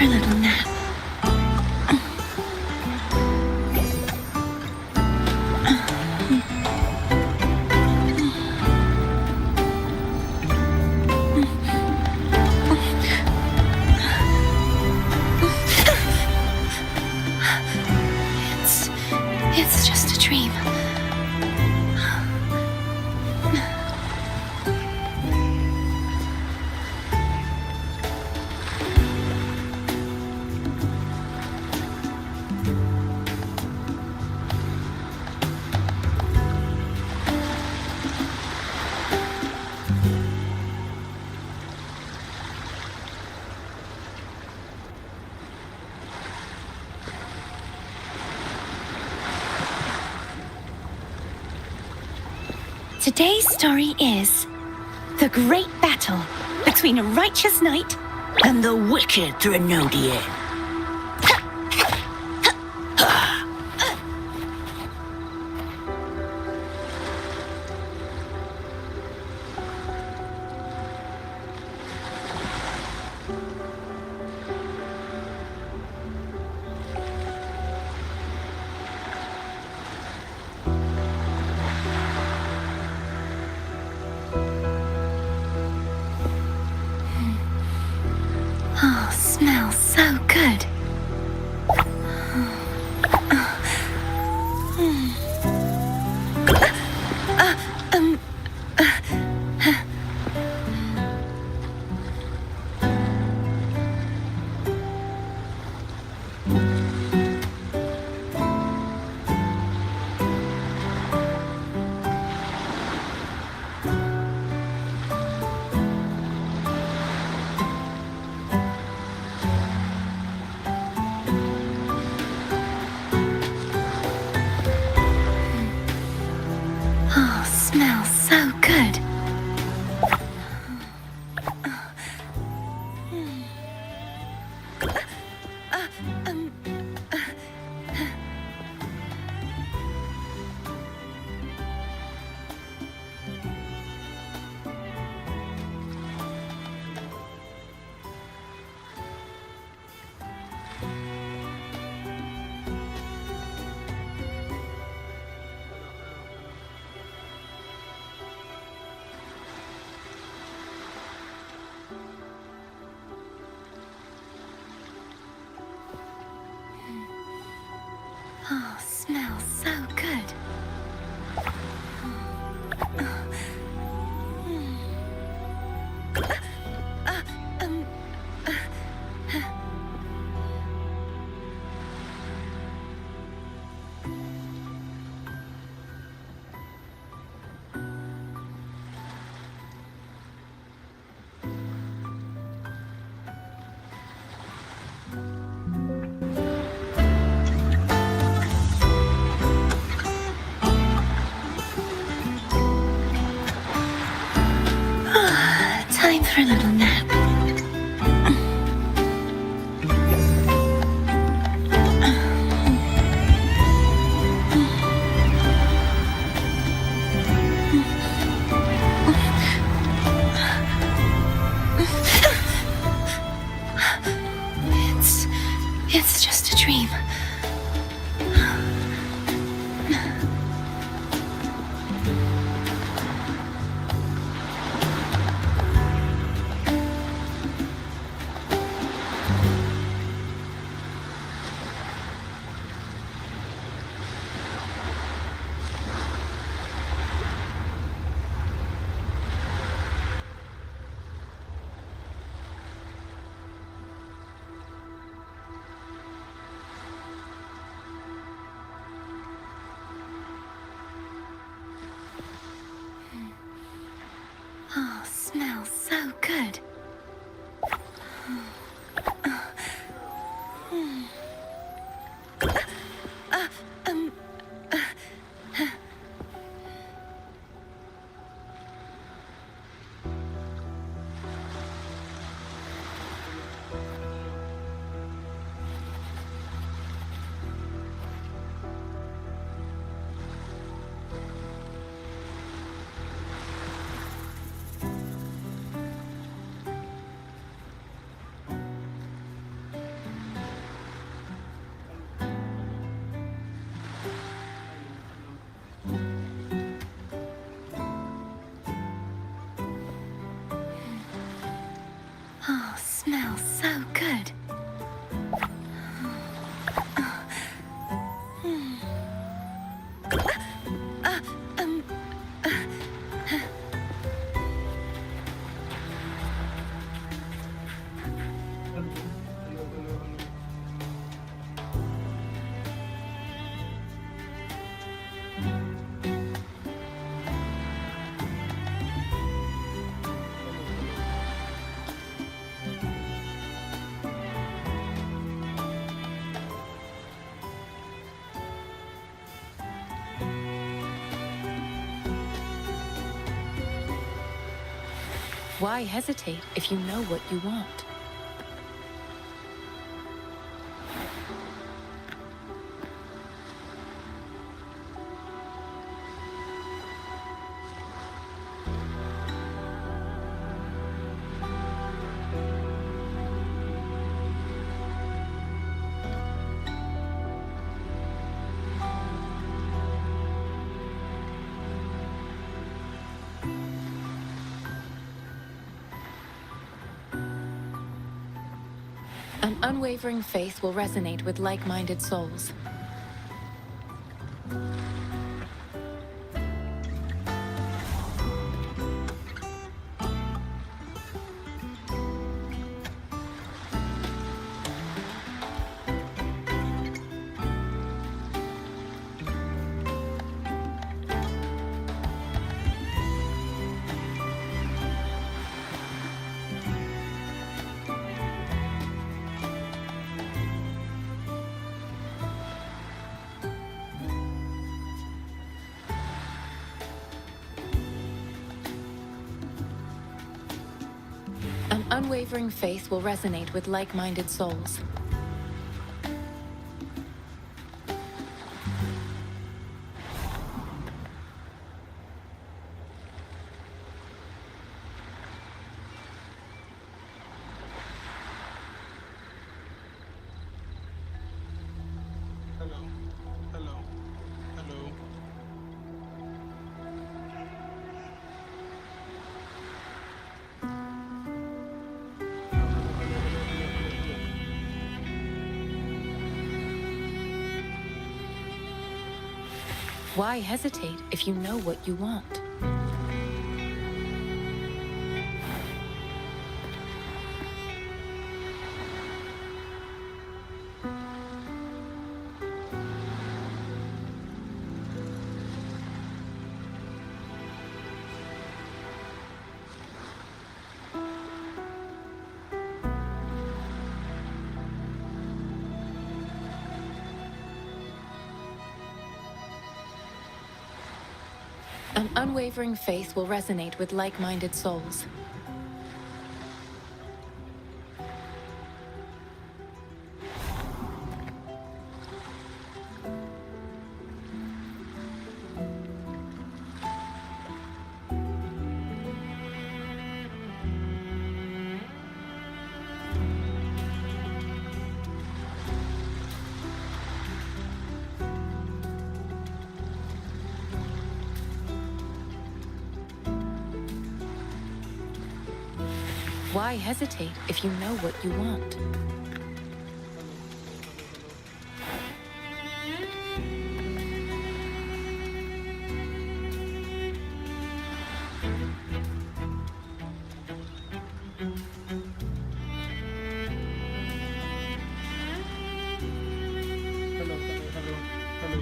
for a little nap. It's just a dream. Today's story is the great battle between a righteous knight and the wicked Threnodian. Oh, smells so good. Oh, smells so good. Oh, smells so good. Time for a little nap. It's just a dream. Oh, smells so good. Why hesitate if you know what you want? An unwavering faith will resonate with like-minded souls. An unwavering faith will resonate with like-minded souls. Hello, hello, hello. Why hesitate if you know what you want? An unwavering faith will resonate with like-minded souls. Why hesitate if you know what you want? Hello, hello, hello, hello.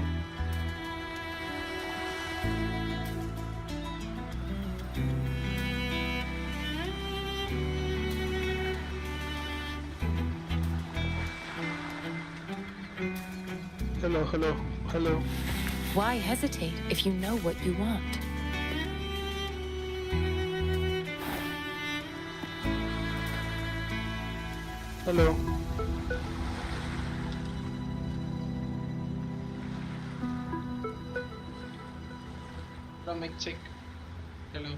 Hello, hello, hello. Why hesitate if you know what you want? Hello. Mic check. Hello.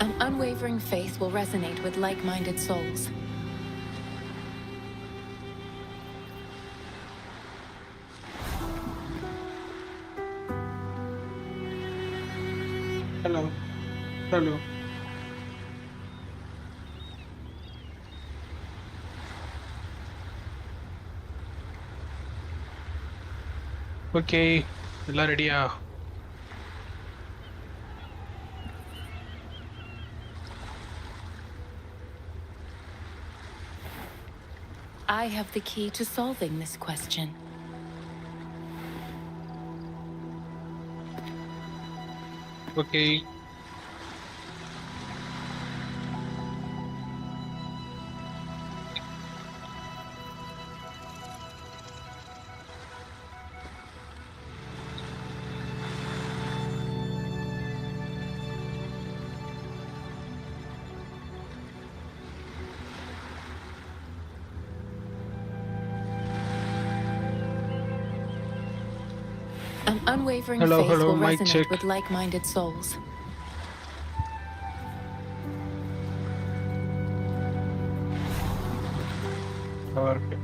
An unwavering faith will resonate with like-minded souls. Hello. Hello. Okay எல்லாம் ரெடியா? I have the key to solving this question. Okay. An unwavering Hello, faith will mic resonate check. with like-minded souls. Okay.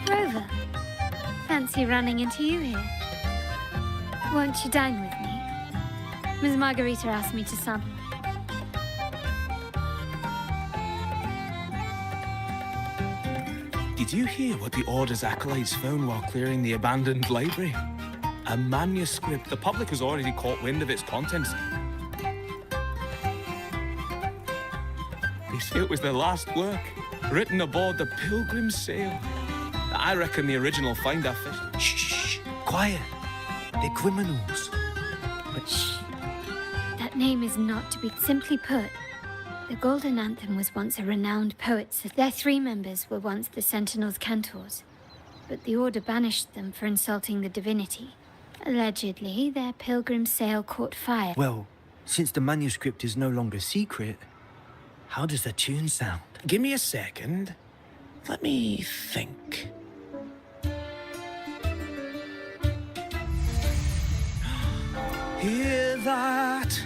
Rover, fancy running into you here. Won't you dine with me? Ms. Margarita asked me to some. Did you hear what the Order's acolytes found while clearing the abandoned library? A manuscript. The public has already caught wind of its contents. They say it was their last work, written aboard the Pilgrim's Sail. I reckon the original find are fish. Shh, quiet. They're criminals. Shh. That name is not to be simply put. The Golden Anthem was once a renowned poet. Their 3 members were once the Sentinel's cantors, but the Order banished them for insulting the divinity. Allegedly, their pilgrim sail caught fire. Well, since the manuscript is no longer secret, how does the tune sound? Give me a second. Let me think. Hear that?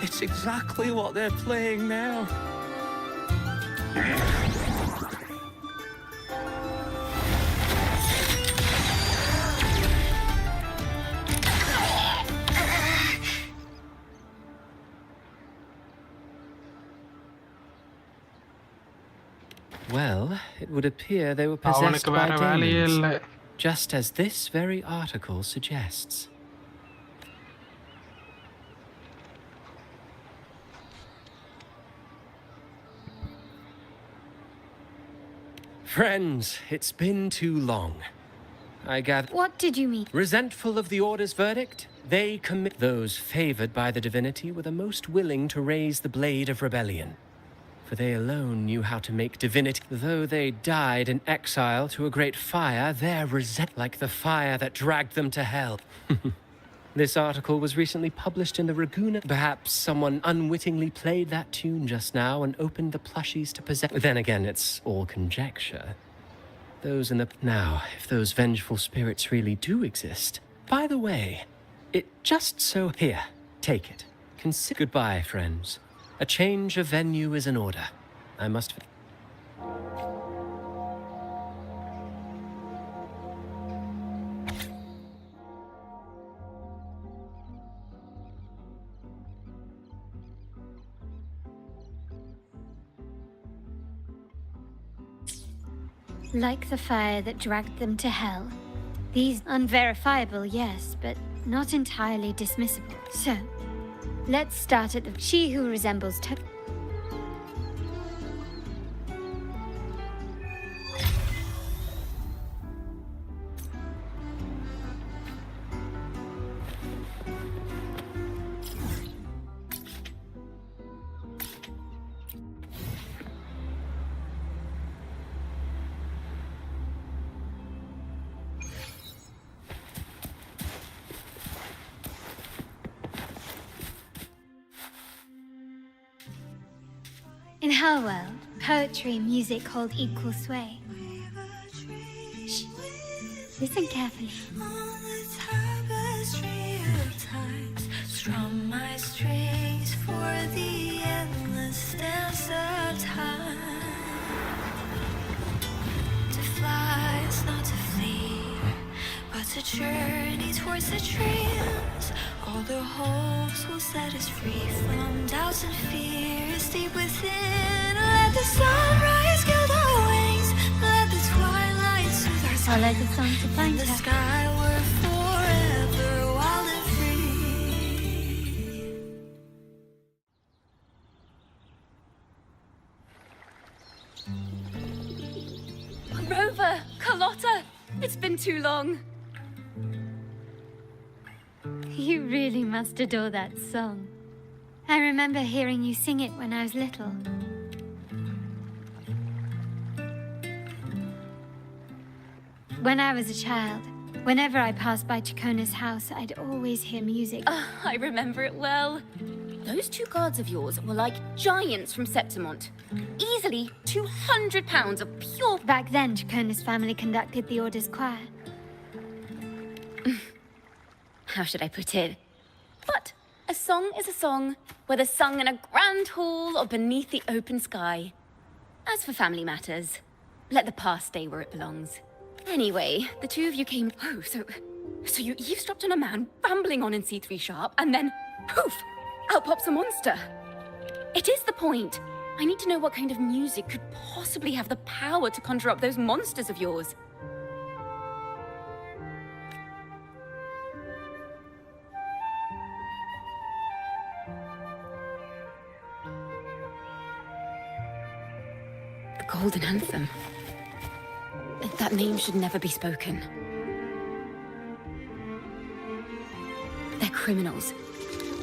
It's exactly what they're playing now. Well, it would appear they were possessed அவனுக்கு by வேற வேலையே demons, இல்ல. just as this very article suggests. Friends, it's been too long. I gather... What did you mean? Resentful of the Order's verdict, they commit... Those favored by the divinity were the most willing to raise the blade of rebellion, for they alone knew how to make divinity. Though they died in exile to a great fire, their like the fire that dragged them to hell. This article was recently published in the Raguna. Perhaps someone unwittingly played that tune just now and opened the plushies to possess... Then again, it's all conjecture. Those in the... Now, if those vengeful spirits really do exist... By the way, it just so... Here, take it. Consider... Goodbye, friends. A change of venue is in order. I must... Like the fire that dragged them to hell. These unverifiable, yes, but not entirely dismissible. So, let's start at the... She who resembles Our world, poetry and music hold equal sway. Shh. Listen carefully. Strum my strings for the endless dance of time. To fly is not to flee, but to journey towards the dreams. All the hopes will set us free from doubts and fears deep within. Let the sunrise gild our wings. Let the twilight soothe our skin. Follow the song to find the her. sky we're forever wild and free. Rover! Carlotta! It's been too long. You really must adore that song. I remember hearing you sing it when I was little. When I was a child, whenever I passed by Chacona's house, I'd always hear music. I remember it well. Those two guards of yours were like giants from Septimont. Easily 200 pounds of pure... Back then, Chacona's family conducted the Order's choir. How should I put it? But a song is a song, whether sung in a grand hall or beneath the open sky. As for family matters, let the past stay where it belongs. Anyway, the two of you came... Oh, so you eavesdropped on a man rambling on in C3 Sharp, and then, poof, out pops a monster. It is the point. I need to know what kind of music could possibly have the power to conjure up those monsters of yours. The Golden Anthem. That name should never be spoken. They're criminals.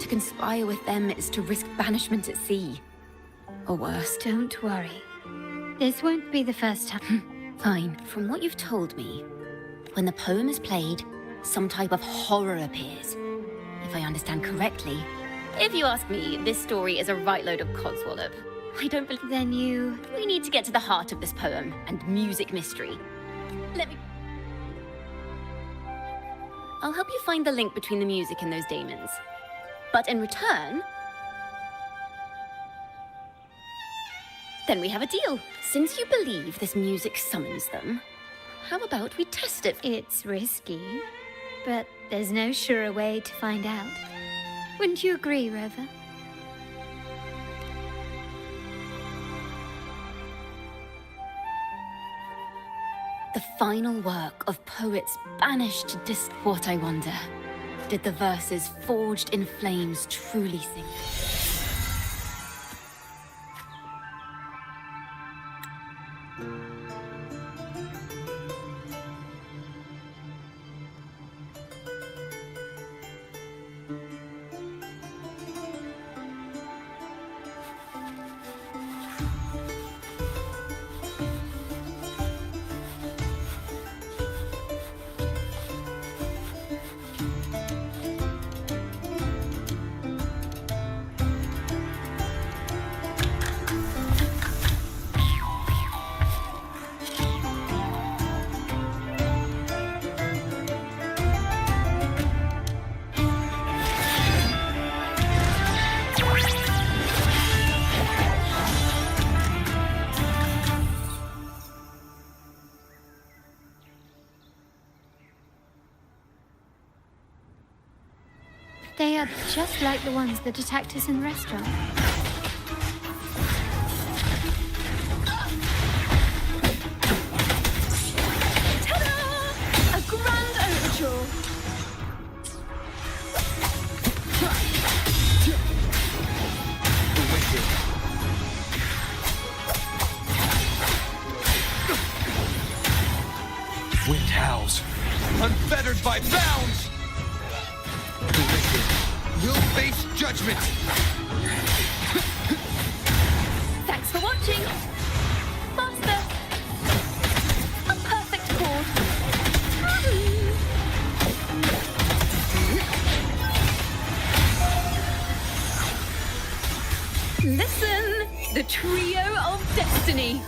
To conspire with them is to risk banishment at sea. Or worse. Don't worry. This won't be the first time. Fine. From what you've told me, when the poem is played, some type of horror appears. If I understand correctly. If you ask me, this story is a right load of codswallop. I don't believe... Then you... We need to get to the heart of this poem and music mystery. Let me... I'll help you find the link between the music and those daemons. But in return... Then we have a deal. Since you believe this music summons them, how about we test it? It's risky, but there's no surer way to find out. Wouldn't you agree, Rover? The final work of poets banished to what I wonder. Did the verses forged in flames truly sing? They are just like the ones that attacked us in the restaurant. Ta-da! A grand overture! Wind howls, unfettered by bounds. The wicked will face judgment. Thanks for watching. Faster. A perfect chord. Listen, the trio destiny!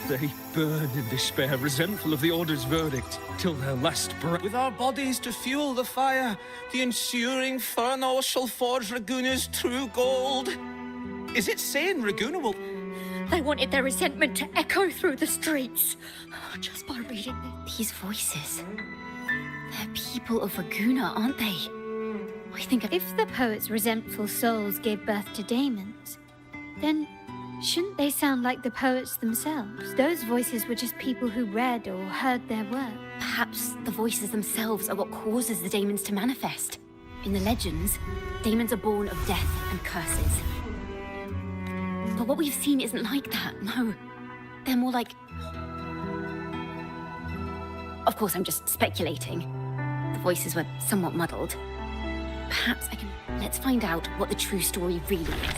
They burn in despair, resentful of the Order's verdict, till their last breath. With our bodies to fuel the fire, the ensuing furnace shall forge Raguna's true gold. Is it saying Raguna will... They wanted their resentment to echo through the streets. Just by reading this. These voices. They're people of Raguna, aren't they? I think If the poet's resentful souls gave birth to daemons, then shouldn't they sound like the poets themselves? Those voices were just people who read or heard their work. perhaps the voices themselves are what causes the daemons to manifest. In the legends, daemons are born of death and curses. But what we've seen isn't like that, no. They're more like... Of course, I'm just speculating. The voices were somewhat muddled. Perhaps I can... Let's find out what the true story really is.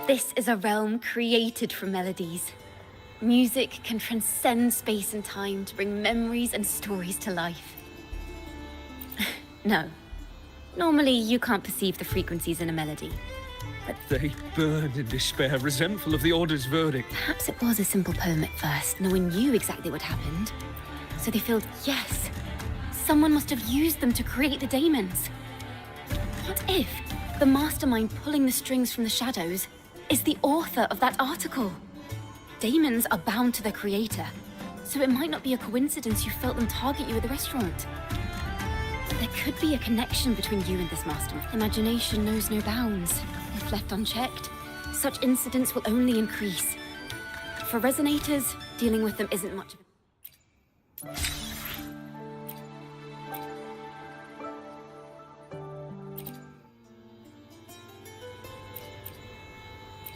This is a realm created from melodies. Music can transcend space and time to bring memories and stories to life. No. Normally, you can't perceive the frequencies in a melody. But they burn in despair, resentful of the Order's verdict. Perhaps it was a simple poem at first. No one knew exactly what happened. So they felt, yes, someone must have used them to create the daemons. What if the mastermind pulling the strings from the shadows is the author of that article? Daemons are bound to their creator, so it might not be a coincidence you felt them target you at the restaurant. There could be a connection between you and this mastermind. Imagination knows no bounds. If left unchecked, such incidents will only increase. For resonators, dealing with them isn't much of a...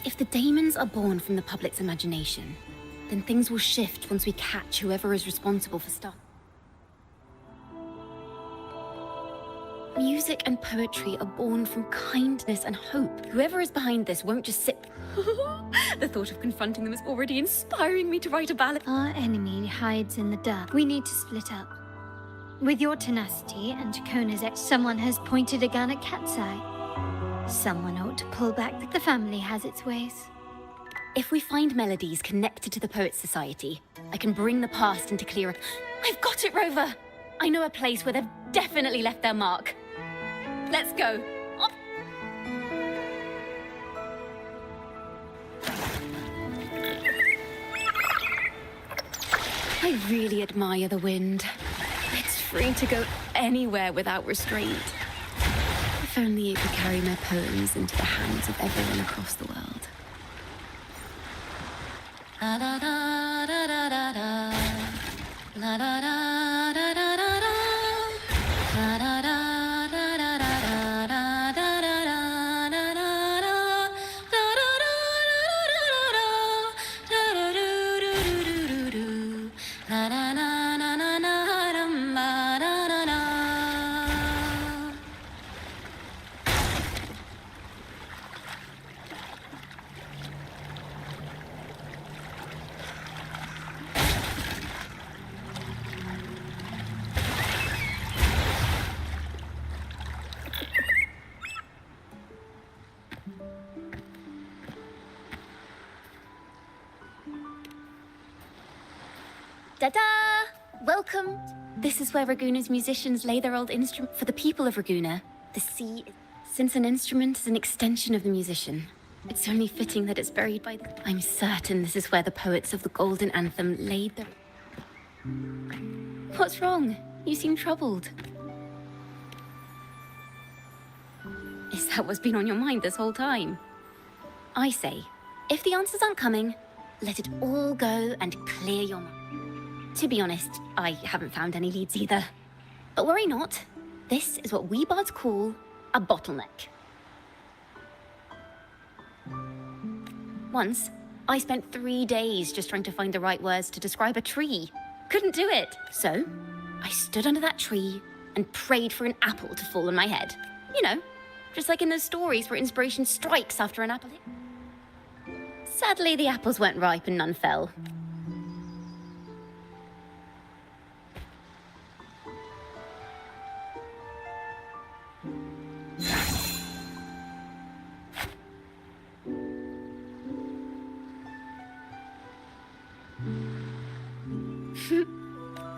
If the daemons are born from the public's imagination, then things will shift once we catch whoever is responsible for stuff. Music and poetry are born from kindness and hope. Whoever is behind this won't just sit... The thought of confronting them is already inspiring me to write a ballad. Our enemy hides in the dark. We need to split up. With your tenacity and Kona's someone has pointed a gun at Cat's Eye. Someone ought to pull back. The family has its ways. If we find melodies connected to the Poets' Society, I can bring the past into clearer... I've got it, Rover! I know a place where they've definitely left their mark. Let's go. Up. I really admire the wind. It's free to go anywhere without restraint. If only it could carry my poems into the hands of everyone across the world. La da da da da da da. La da da da da da da. La da da da da da da da da da da da da. Da da da da da da da. Da da do do do do do. La na na na na na dum ba da da da. Ta-da! Welcome! This is where Raguna's musicians lay their old instrument. For the people of Raguna, the sea, since an instrument is an extension of the musician, it's only fitting that it's buried by the... I'm certain this is where the poets of the Golden Anthem laid their... What's wrong? You seem troubled. Is that what's been on your mind this whole time? I say, if the answers aren't coming, let it all go and clear your mind. To be honest, I haven't found any leads either. But worry not. This is what we bards call a bottleneck. Once, I spent 3 days just trying to find the right words to describe a tree. Couldn't do it. So, I stood under that tree and prayed for an apple to fall on my head. You know, just like in those stories where inspiration strikes after an apple hit. Sadly, the apples weren't ripe and none fell.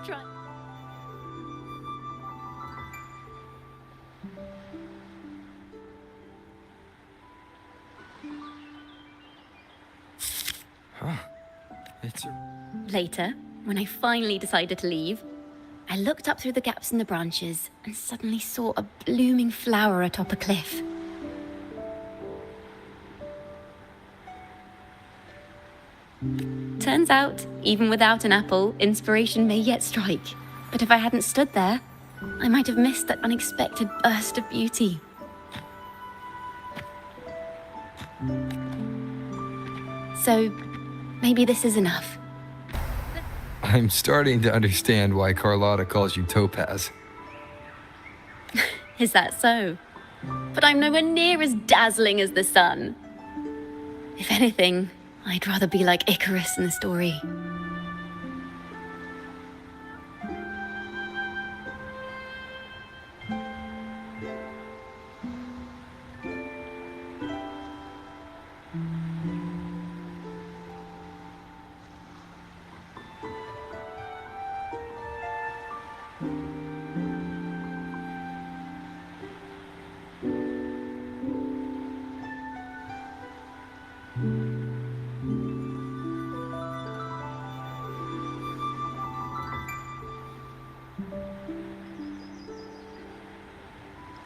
Try. Later, when I finally decided to leave, I looked up through the gaps in the branches and suddenly saw a blooming flower atop a cliff. Turns out, even without an apple, inspiration may yet strike. But if I hadn't stood there, I might have missed that unexpected burst of beauty. So, maybe this is enough. I'm starting to understand why Carlotta calls you Topaz. Is that so? But I'm nowhere near as dazzling as the sun. If anything, I'd rather be like Icarus in the story.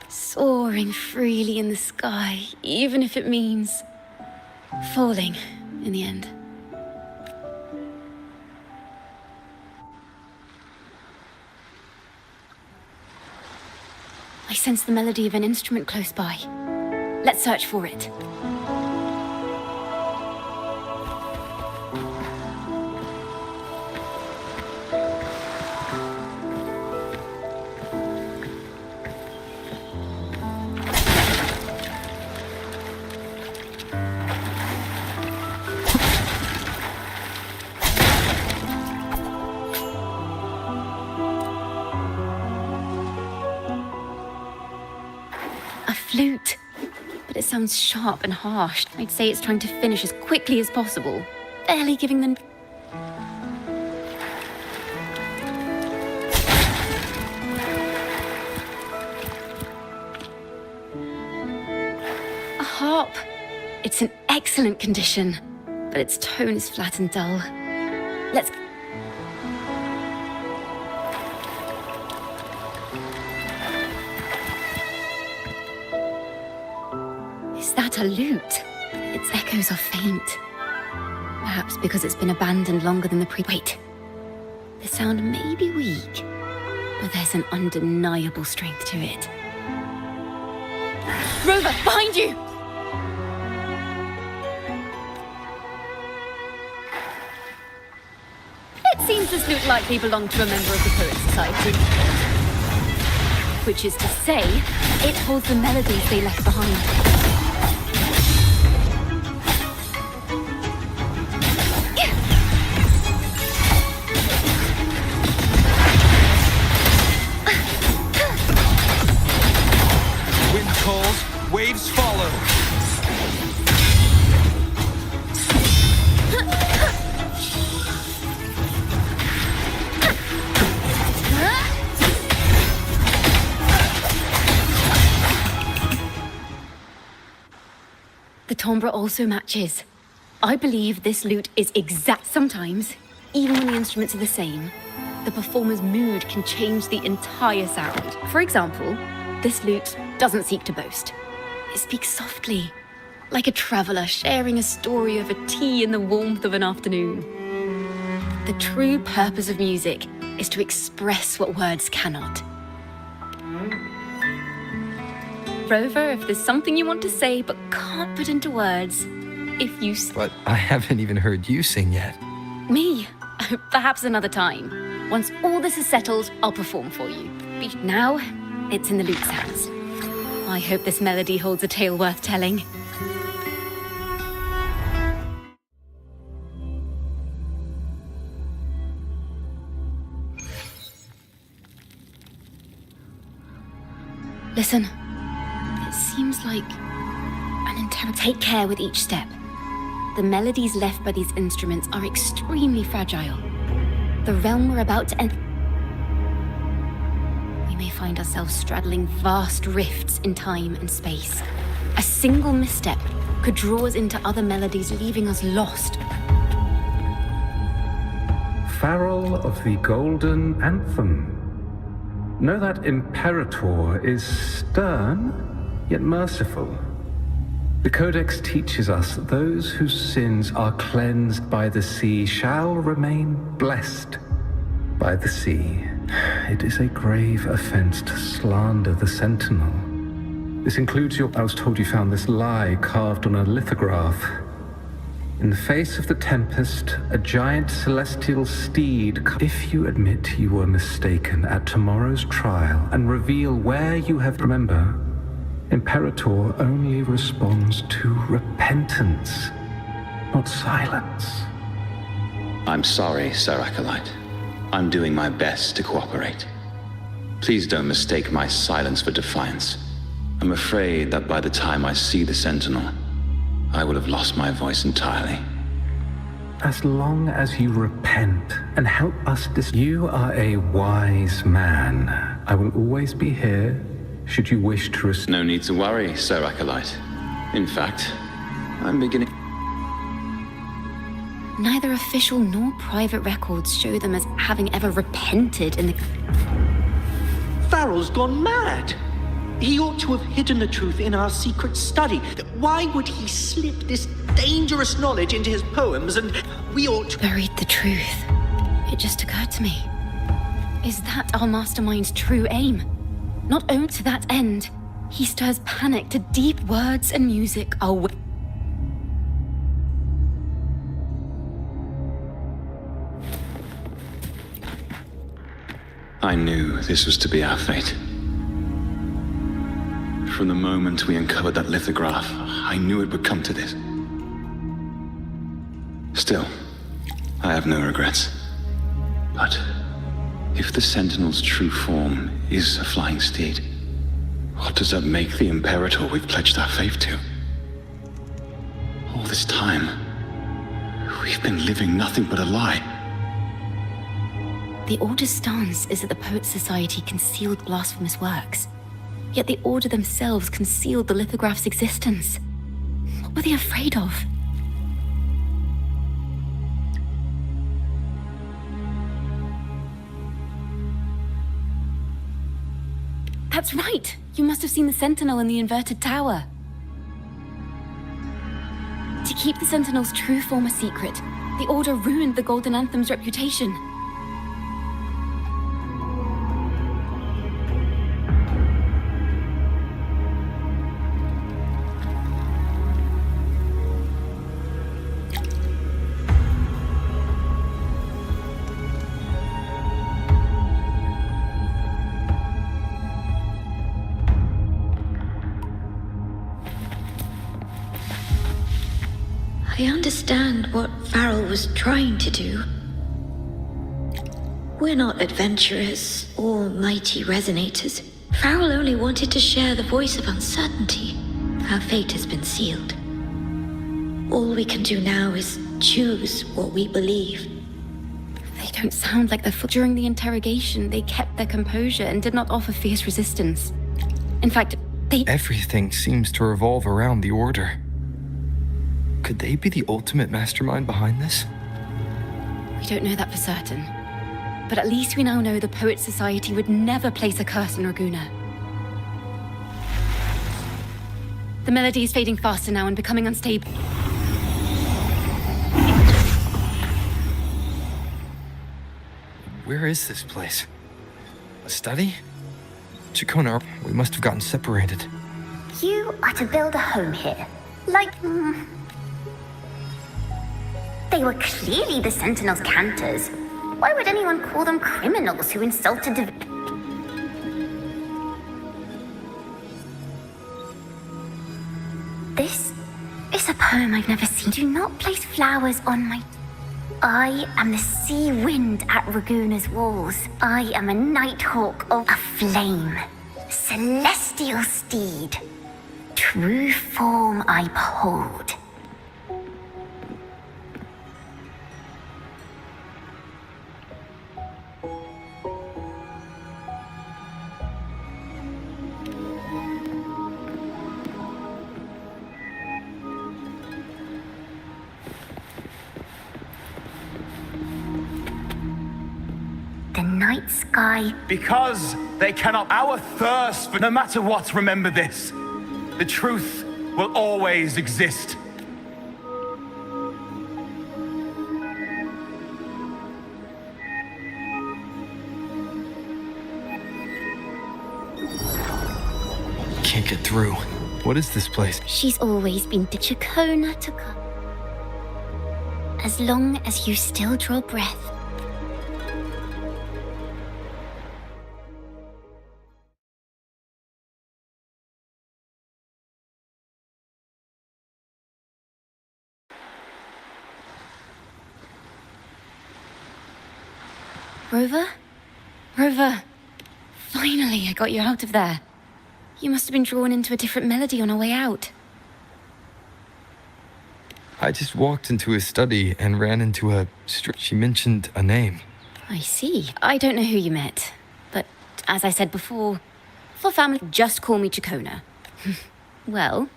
Soaring freely in the sky, even if it means falling in the end. I sense the melody of an instrument close by. Let's search for it. Flute, but it sounds sharp and harsh. I'd say it's trying to finish as quickly as possible, barely giving them... A harp. It's in excellent condition, but its tone is flat and dull. Let's... Is that a lute? Its echoes are faint. Perhaps because it's been abandoned longer than the Wait. The sound may be weak, but there's an undeniable strength to it. Rover, behind you! It seems this lute likely belonged to a member of the Poet Society. Which is to say, it holds the melodies they left behind. Waves follow. The timbre also matches. I believe this lute is exact. Sometimes, even when the instruments are the same, the performer's mood can change the entire sound. For example, this lute doesn't seek to boast. It speaks softly, like a traveler sharing a story over tea in the warmth of an afternoon. The true purpose of music is to express what words cannot. Rover, if there's something you want to say but can't put into words, if you... But I haven't even heard you sing yet. Me? Perhaps another time. Once all this is settled, I'll perform for you. Now, it's in the lute's hands. I hope this melody holds a tale worth telling. Listen. It seems like an Take care with each step. The melodies left by these instruments are extremely fragile. The realm we're about to enter... We may find ourselves straddling vast rifts in time and space. A single misstep could draw us into other melodies, leaving us lost. Farrell of the Golden Anthem. Know that Imperator is stern, yet merciful. The Codex teaches us that those whose sins are cleansed by the sea shall remain blessed by the sea. It is a grave offense to slander the Sentinel. This includes your... I was told you found this lie carved on a lithograph. In the face of the tempest, a giant celestial steed... If you admit you were mistaken at tomorrow's trial and reveal where you have... Remember, Imperator only responds to repentance, not silence. I'm sorry, Sir Acolyte. I'm doing my best to cooperate. Please don't mistake my silence for defiance. I'm afraid that by the time I see the Sentinel, I will have lost my voice entirely. As long as you repent and help us You are a wise man. I will always be here, should you wish to No need to worry, Sir Acolyte. In fact, I'm beginning... Neither official nor private records show them as having ever repented in the... Farrell's gone mad! He ought to have hidden the truth in our secret study. Why would he slip this dangerous knowledge into his poems, and we ought to... Buried the truth. It just occurred to me. Is that our mastermind's true aim? Not only to that end, he stirs panic to deep words and music are... I knew this was to be our fate. From the moment we uncovered that lithograph, I knew it would come to this. Still, I have no regrets. But if the Sentinel's true form is a flying steed, what does that make the Imperator we've pledged our faith to? All this time, we've been living nothing but a lie. The Order's stance is that the Poets Society concealed blasphemous works. Yet the Order themselves concealed the lithograph's existence. What were they afraid of? That's right! You must have seen the Sentinel in the inverted tower. To keep the Sentinel's true form a secret, the Order ruined the Golden Anthem's reputation. I understand what Farrell was trying to do. We're not adventurers or mighty resonators. Farrell only wanted to share the voice of uncertainty. Our fate has been sealed. All we can do now is choose what we believe. They don't sound like During the interrogation, they kept their composure and did not offer fierce resistance. In fact, Everything seems to revolve around the Order. Could they be the ultimate mastermind behind this? We don't know that for certain. But at least we now know the Poets Society would never place a curse on Raguna. The melody is fading faster now and becoming unstable. Where is this place? A study? Chacona, we must have gotten separated. You are to build a home here. Like, they were clearly the Sentinel's cantors. Why would anyone call them criminals who insulted This is a poem I've never seen. Do not place flowers on my... I am the sea wind at Raguna's walls. I am a nighthawk of a flame. Celestial steed. True form I behold. The night sky. Because they cannot. Our thirst for no matter what, remember this. The truth will always exist. Can't get through. What is this place? She's always been to Chacona to come. As long as you still draw breath. Rover? Rover! Finally, I got you out of there. You must have been drawn into a different melody on our way out. I just walked into his study and ran into a... She mentioned a name. I see. I don't know who you met. But, as I said before, for family, just call me Chacona. Well,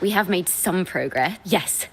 we have made some progress. Yes.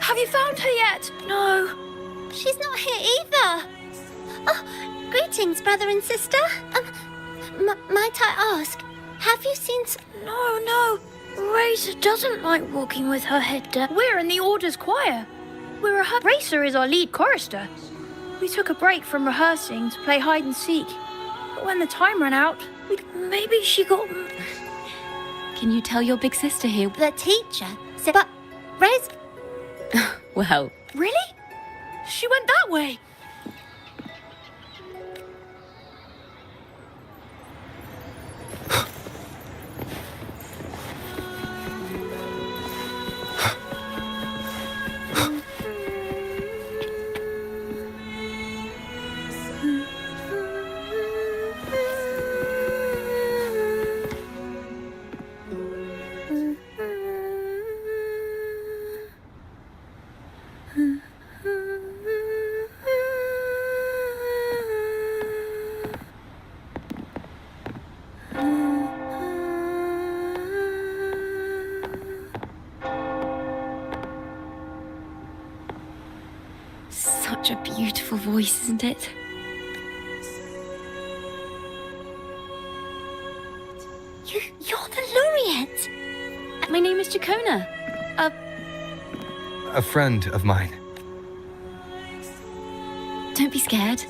Have you found her yet? No. She's not here either. Oh, greetings, brother and sister. Might I ask, have you seen... No. Razor doesn't like walking with her head down. We're in the Order's choir. Racer is our lead chorister. We took a break from rehearsing to play hide and seek. But when the time ran out, maybe she got... Can you tell your big sister here? The teacher said... But, Razor... Well... Really? She went that way. Such a beautiful voice, isn't it? You're the laureate. My name is Chacona. A friend of mine. Don't be scared.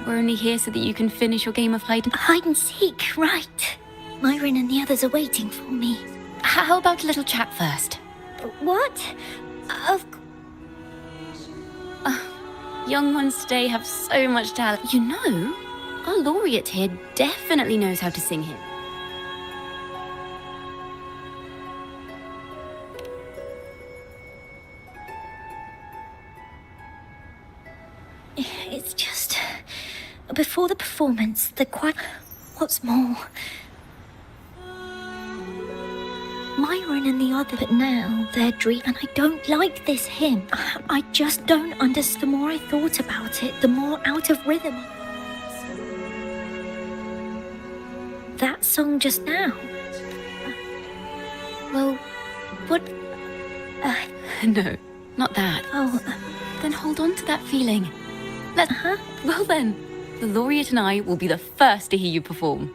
We're only here so that you can finish your game of hide and seek, right. Myron and the others are waiting for me. How about a little chat first? What? Young ones today have so much talent. You know, our laureate here definitely knows how to sing him. It's just... Before the performance, the choir... What's more... Myron and the other, but now they're dreaming. And I don't like this hymn. I just don't understand. The more I thought about it, the more out of rhythm. That song just now. Well, what? No, not that. Oh. Then hold on to that feeling. Well then, the laureate and I will be the first to hear you perform.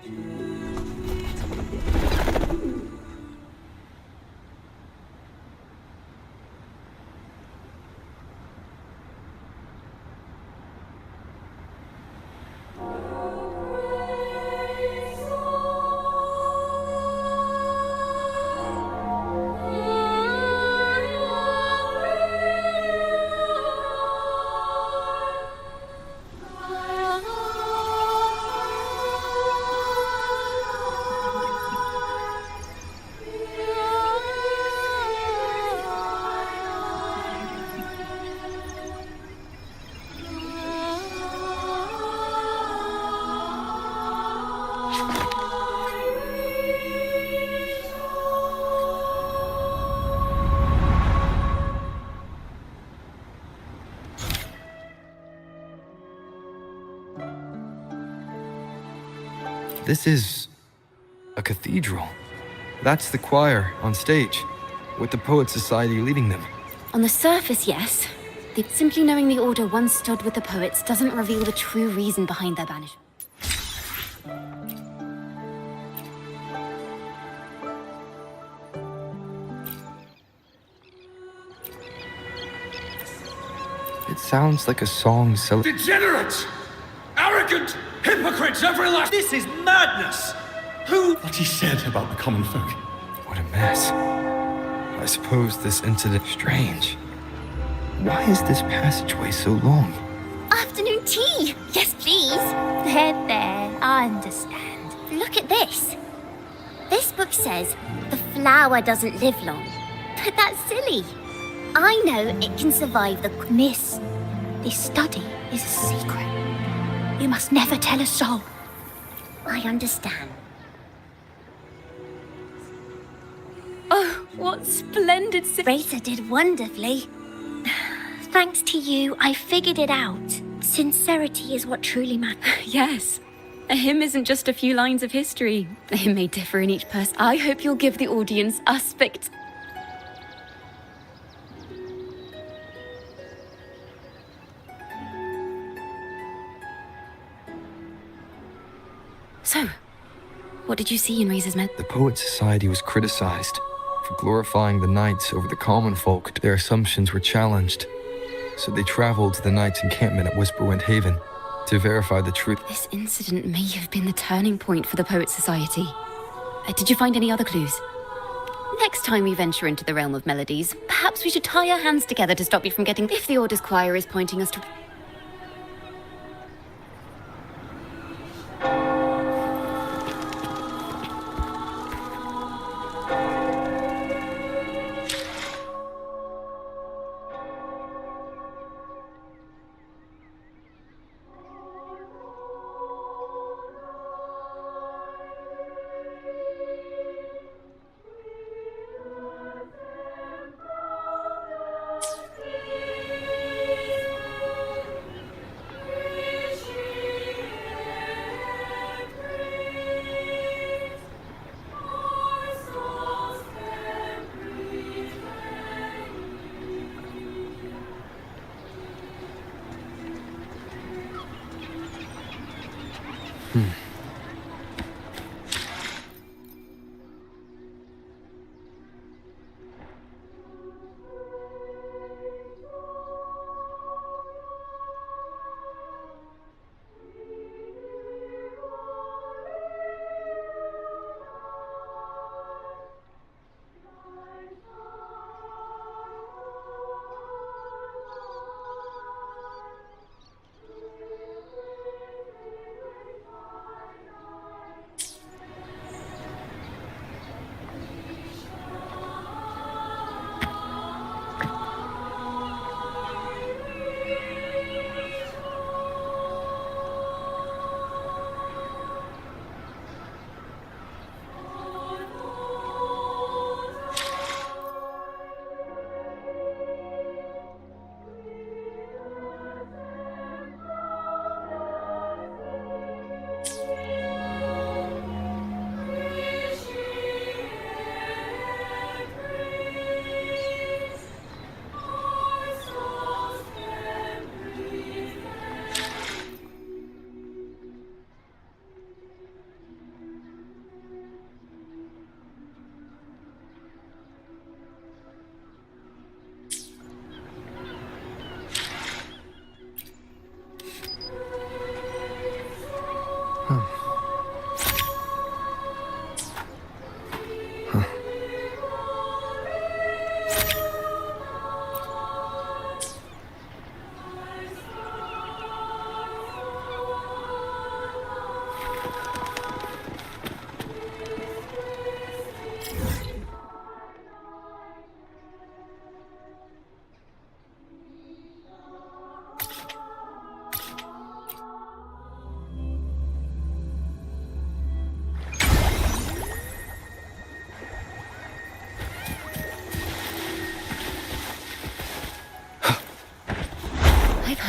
This is a cathedral. That's the choir on stage, with the Poet Society leading them. On the surface, yes. Simply knowing the Order once stood with the poets doesn't reveal the true reason behind their banishment. It sounds like a song Degenerates! Arrogant! Hypocrites, every last... This is madness! Who... What he said about the common folk. What a mess. I suppose this incident strange. Why is this passageway so long? Afternoon tea! Yes, please. There, I understand. Look at this. This book says the flower doesn't live long. But that's silly. I know it can survive the... Miss, this study is a secret. You must never tell a soul. I understand. Oh, what splendid... Racer did wonderfully. Thanks to you, I figured it out. Sincerity is what truly matters. Yes. A hymn isn't just a few lines of history. A hymn may differ in each person. I hope you'll give the audience a So, what did you see in Razor's Men? The Poet Society was criticized for glorifying the knights over the common folk. Their assumptions were challenged, so they traveled to the knights' encampment at Whisperwind Haven to verify the truth. This incident may have been the turning point for the Poet Society. Did you find any other clues? Next time we venture into the realm of melodies, perhaps we should tie our hands together to stop you from getting... If the Order's choir is pointing us to...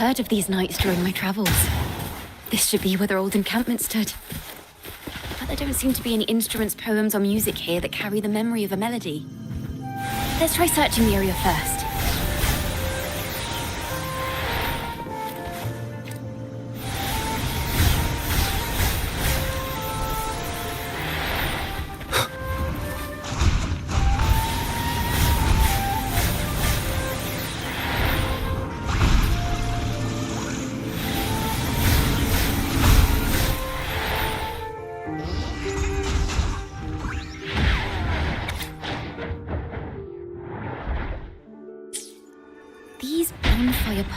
heard of these nights during my travels. This should be where their old encampment stood. But there don't seem to be any instruments, poems, or music here that carry the memory of a melody. Let's try searching the area first.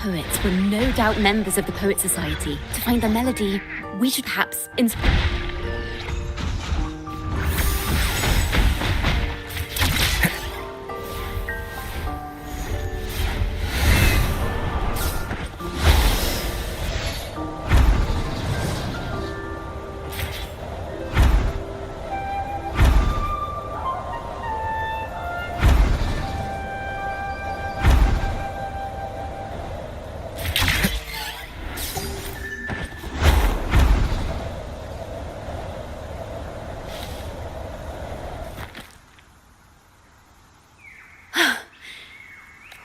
Poets were no doubt members of the Poet Society. To find their melody, we should perhaps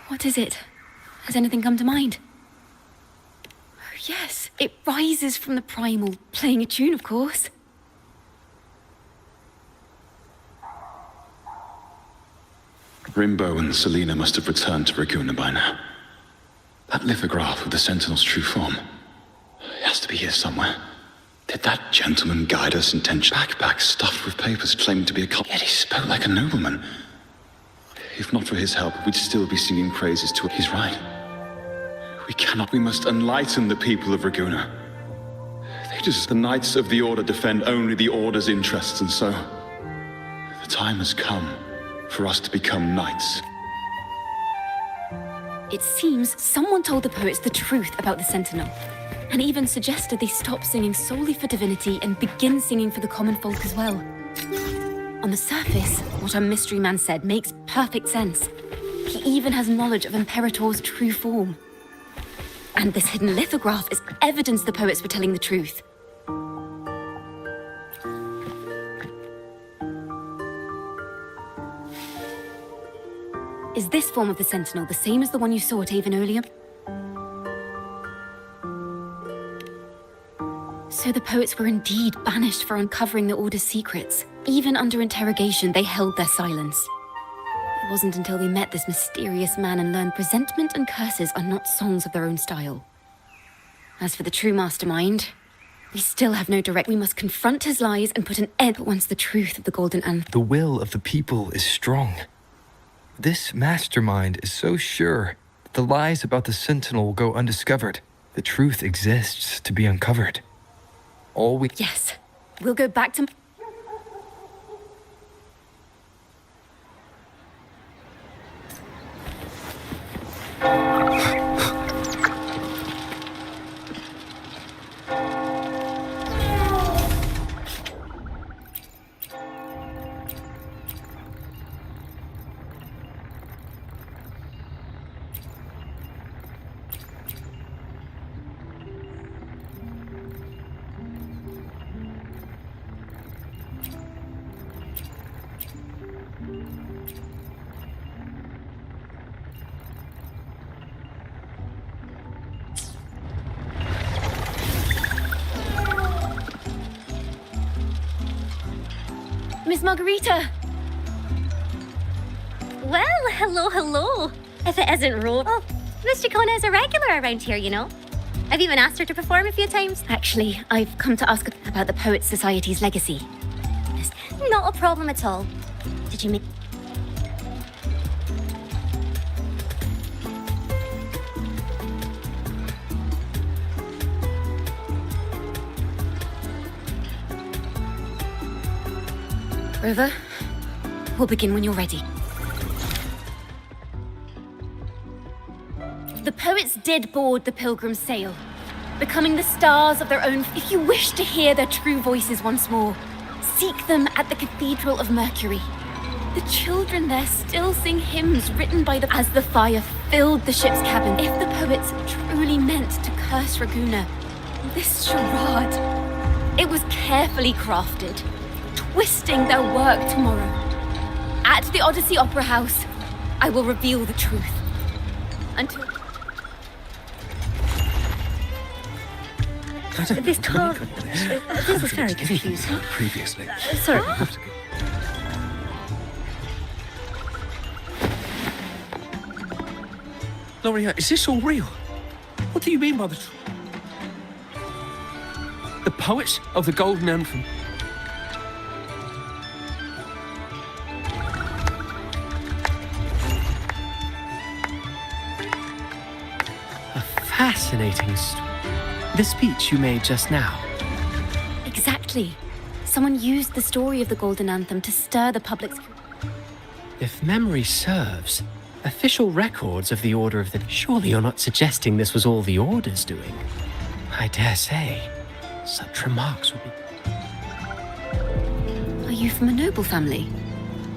What is it? Has anything come to mind? Oh, yes, it rises from the primal, playing a tune, of course. Rimbo and Selena must have returned to Raguna by now. That lithograph of the Sentinel's true form. It has to be here somewhere. Did that gentleman guide us intentionally? Backpack stuffed with papers claiming to be a cult. Yet he spoke like a nobleman. If not for his help, we'd still be singing praises to... He's right. We must enlighten the people of Raguna. The Knights of the Order defend only the Order's interests, and so... the time has come for us to become knights. It seems someone told the poets the truth about the Sentinel, and even suggested they stop singing solely for divinity and begin singing for the common folk as well. On the surface, what our mystery man said makes perfect sense. He even has knowledge of Imperator's true form. And this hidden lithograph is evidence the poets were telling the truth. Is this form of the Sentinel the same as the one you saw at Avon earlier? So the poets were indeed banished for uncovering the Order's secrets. Even under interrogation, they held their silence. It wasn't until they met this mysterious man and learned presentment and curses are not songs of their own style. As for the true mastermind, we still have no direct... We must confront his lies and put an end to once the truth of the Golden Anthem. The will of the people is strong. This mastermind is so sure that the lies about the Sentinel will go undiscovered. The truth exists to be uncovered. Yes, we'll go back to... Miss Margarita! Well, hello. If it isn't Ro... Oh, Miss Jacona is a regular around here, you know. I've even asked her to perform a few times. Actually, I've come to ask about the Poets Society's legacy. Not a problem at all. Did you make... Rover, we'll begin when you're ready. The poets did board the Pilgrim's sail, becoming the stars of their own. If you wish to hear their true voices once more, seek them at the Cathedral of Mercury. The children there still sing hymns written by as the fire filled the ship's cabin. If the poets truly meant to curse Raguna, this charade, it was carefully crafted, twisting their work tomorrow. At the Odyssey Opera House, I will reveal the truth. Until... This can't... This is very confusing. Previously. Sorry. Loria, is this all real? What do you mean by the poets of the Golden Anthem? A fascinating story. The speech you made just now. Exactly. Someone used the story of the Golden Anthem to stir the public's... If memory serves, official records of the Order of the... Surely you're not suggesting this was all the Order's doing? I dare say, such remarks would be... Are you from a noble family?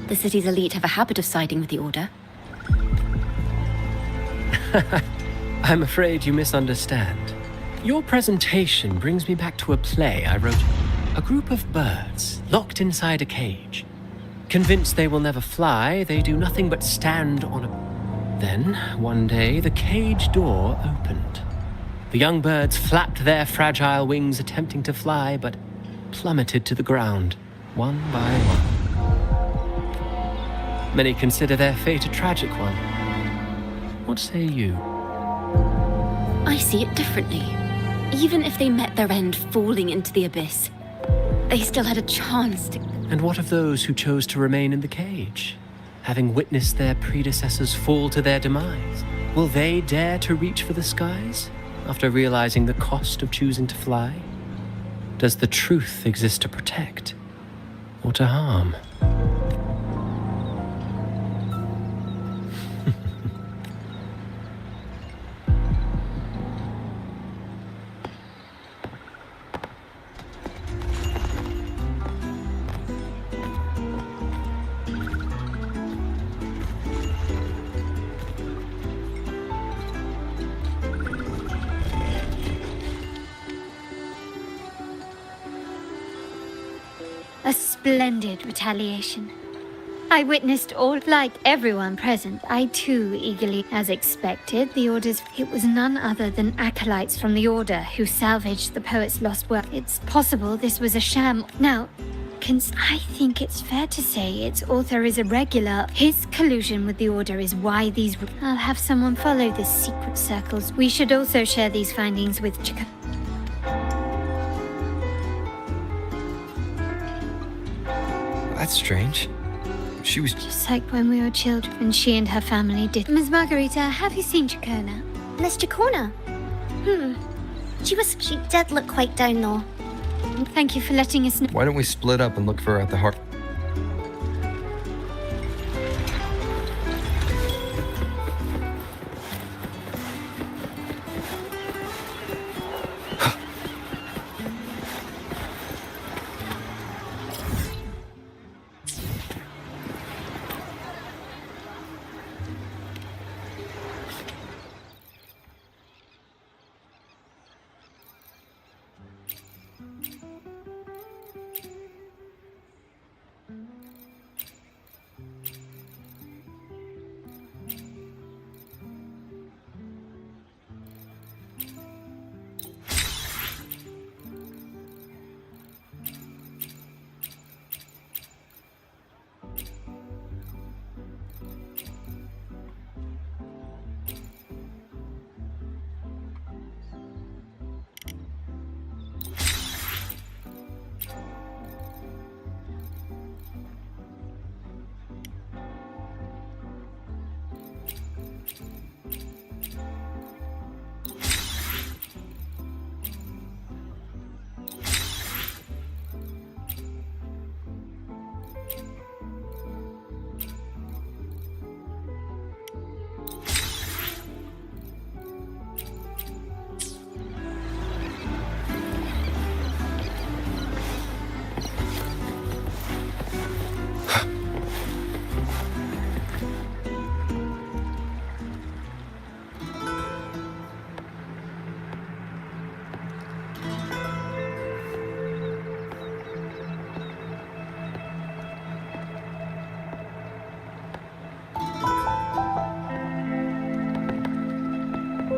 The city's elite have a habit of siding with the Order. I'm afraid you misunderstand. Your presentation brings me back to a play I wrote. A group of birds, locked inside a cage. Convinced they will never fly, they do nothing but stand on a... Then, one day, the cage door opened. The young birds flapped their fragile wings attempting to fly, but plummeted to the ground, one by one. Many consider their fate a tragic one. What say you? I see it differently. Even if they met their end falling into the abyss, they still had a chance to... And what of those who chose to remain in the cage? Having witnessed their predecessors fall to their demise, will they dare to reach for the skies after realizing the cost of choosing to fly? Does the truth exist to protect or to harm? A splendid retaliation. I witnessed all, like everyone present. I too eagerly, as expected, the Order's... It was none other than acolytes from the Order who salvaged the poet's lost work. It's possible this was a sham. Now, I think it's fair to say its author is irregular. His collusion with the Order is why these... I'll have someone follow the secret circles. We should also share these findings with Chica. That's strange. She was... Just like when we were children, she and her family did. Ms. Margarita, have you seen Chacona? Miss Chacona? She did look quite down though. Thank you for letting us know. Why don't we split up and look for her at the heart?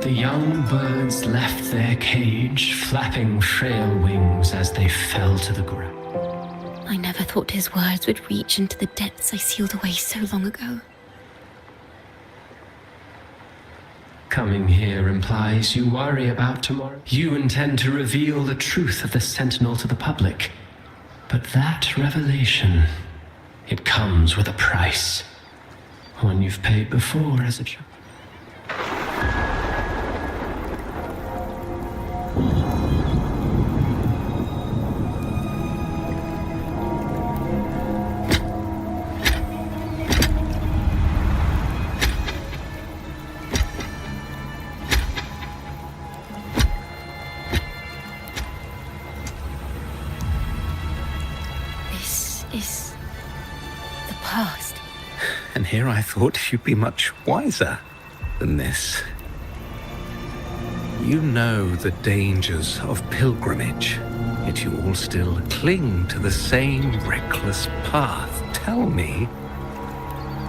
The young birds left their cage, flapping frail wings as they fell to the ground. I never thought his words would reach into the depths I sealed away so long ago. Coming here implies you worry about tomorrow. You intend to reveal the truth of the Sentinel to the public. But that revelation, it comes with a price. One you've paid before as a child. And here I thought you'd be much wiser than this. You know the dangers of pilgrimage, yet you all still cling to the same reckless path. Tell me,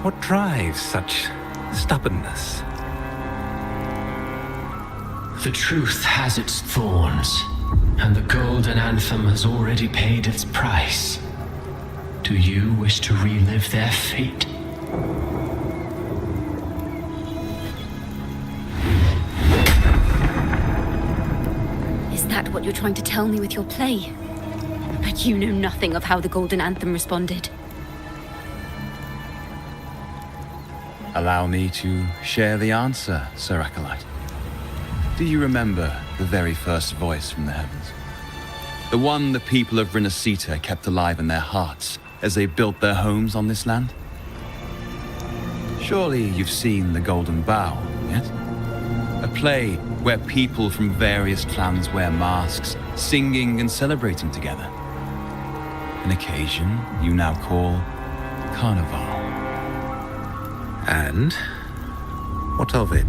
what drives such stubbornness? The truth has its thorns, and the Golden Anthem has already paid its price. Do you wish to relive their fate? Is that what you're trying to tell me with your play? But you know nothing of how the Golden Anthem responded. Allow me to share the answer, Sir Acolyte. Do you remember the very first voice from the heavens? The one the people of Rinasita kept alive in their hearts as they built their homes on this land? Surely you've seen The Golden Bough, yet? A play where people from various clans wear masks, singing and celebrating together. An occasion you now call Carnival. And what of it?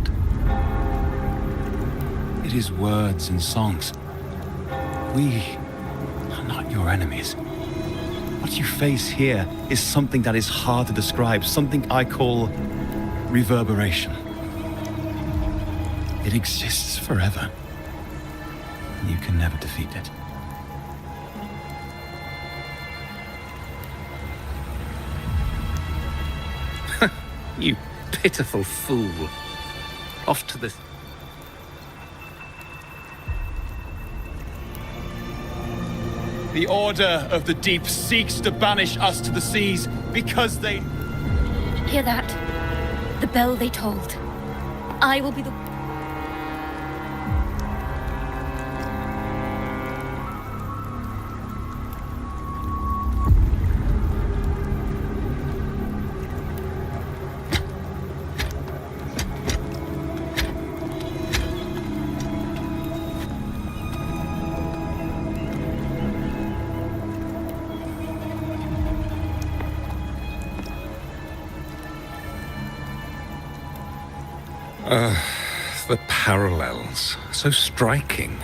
It is words and songs. We are not your enemies. What you face here is something that is hard to describe, something I call reverberation. It exists forever. You can never defeat it. You pitiful fool. Off to the... The Order of the Deep seeks to banish us to the seas because they... Hear that? The bell they tolled. I will be the... The parallels, so striking.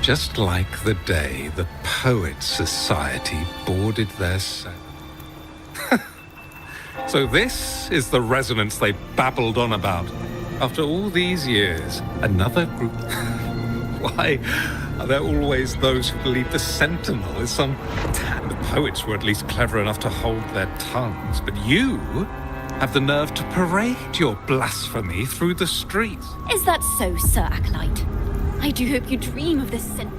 Just like the day the Poets Society boarded their set. So this is the resonance they babbled on about. After all these years, another group... Why are there always those who believe the Sentinel is some... The poets were at least clever enough to hold their tongues, but you have the nerve to parade your blasphemy through the streets. Is that so, Sir Acolyte? I do hope you dream of this sin...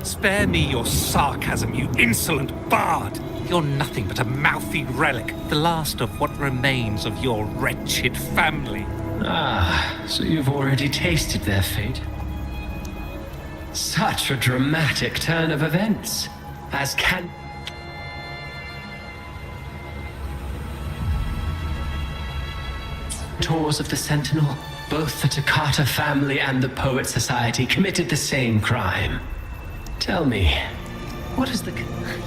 Spare me your sarcasm, you insolent bard! You're nothing but a mouthy relic, the last of what remains of your wretched family. Ah, so you've already tasted their fate. Such a dramatic turn of events, as can... Tours of the Sentinel, both the Takata family and the Poet Society committed the same crime. Tell me, what is the...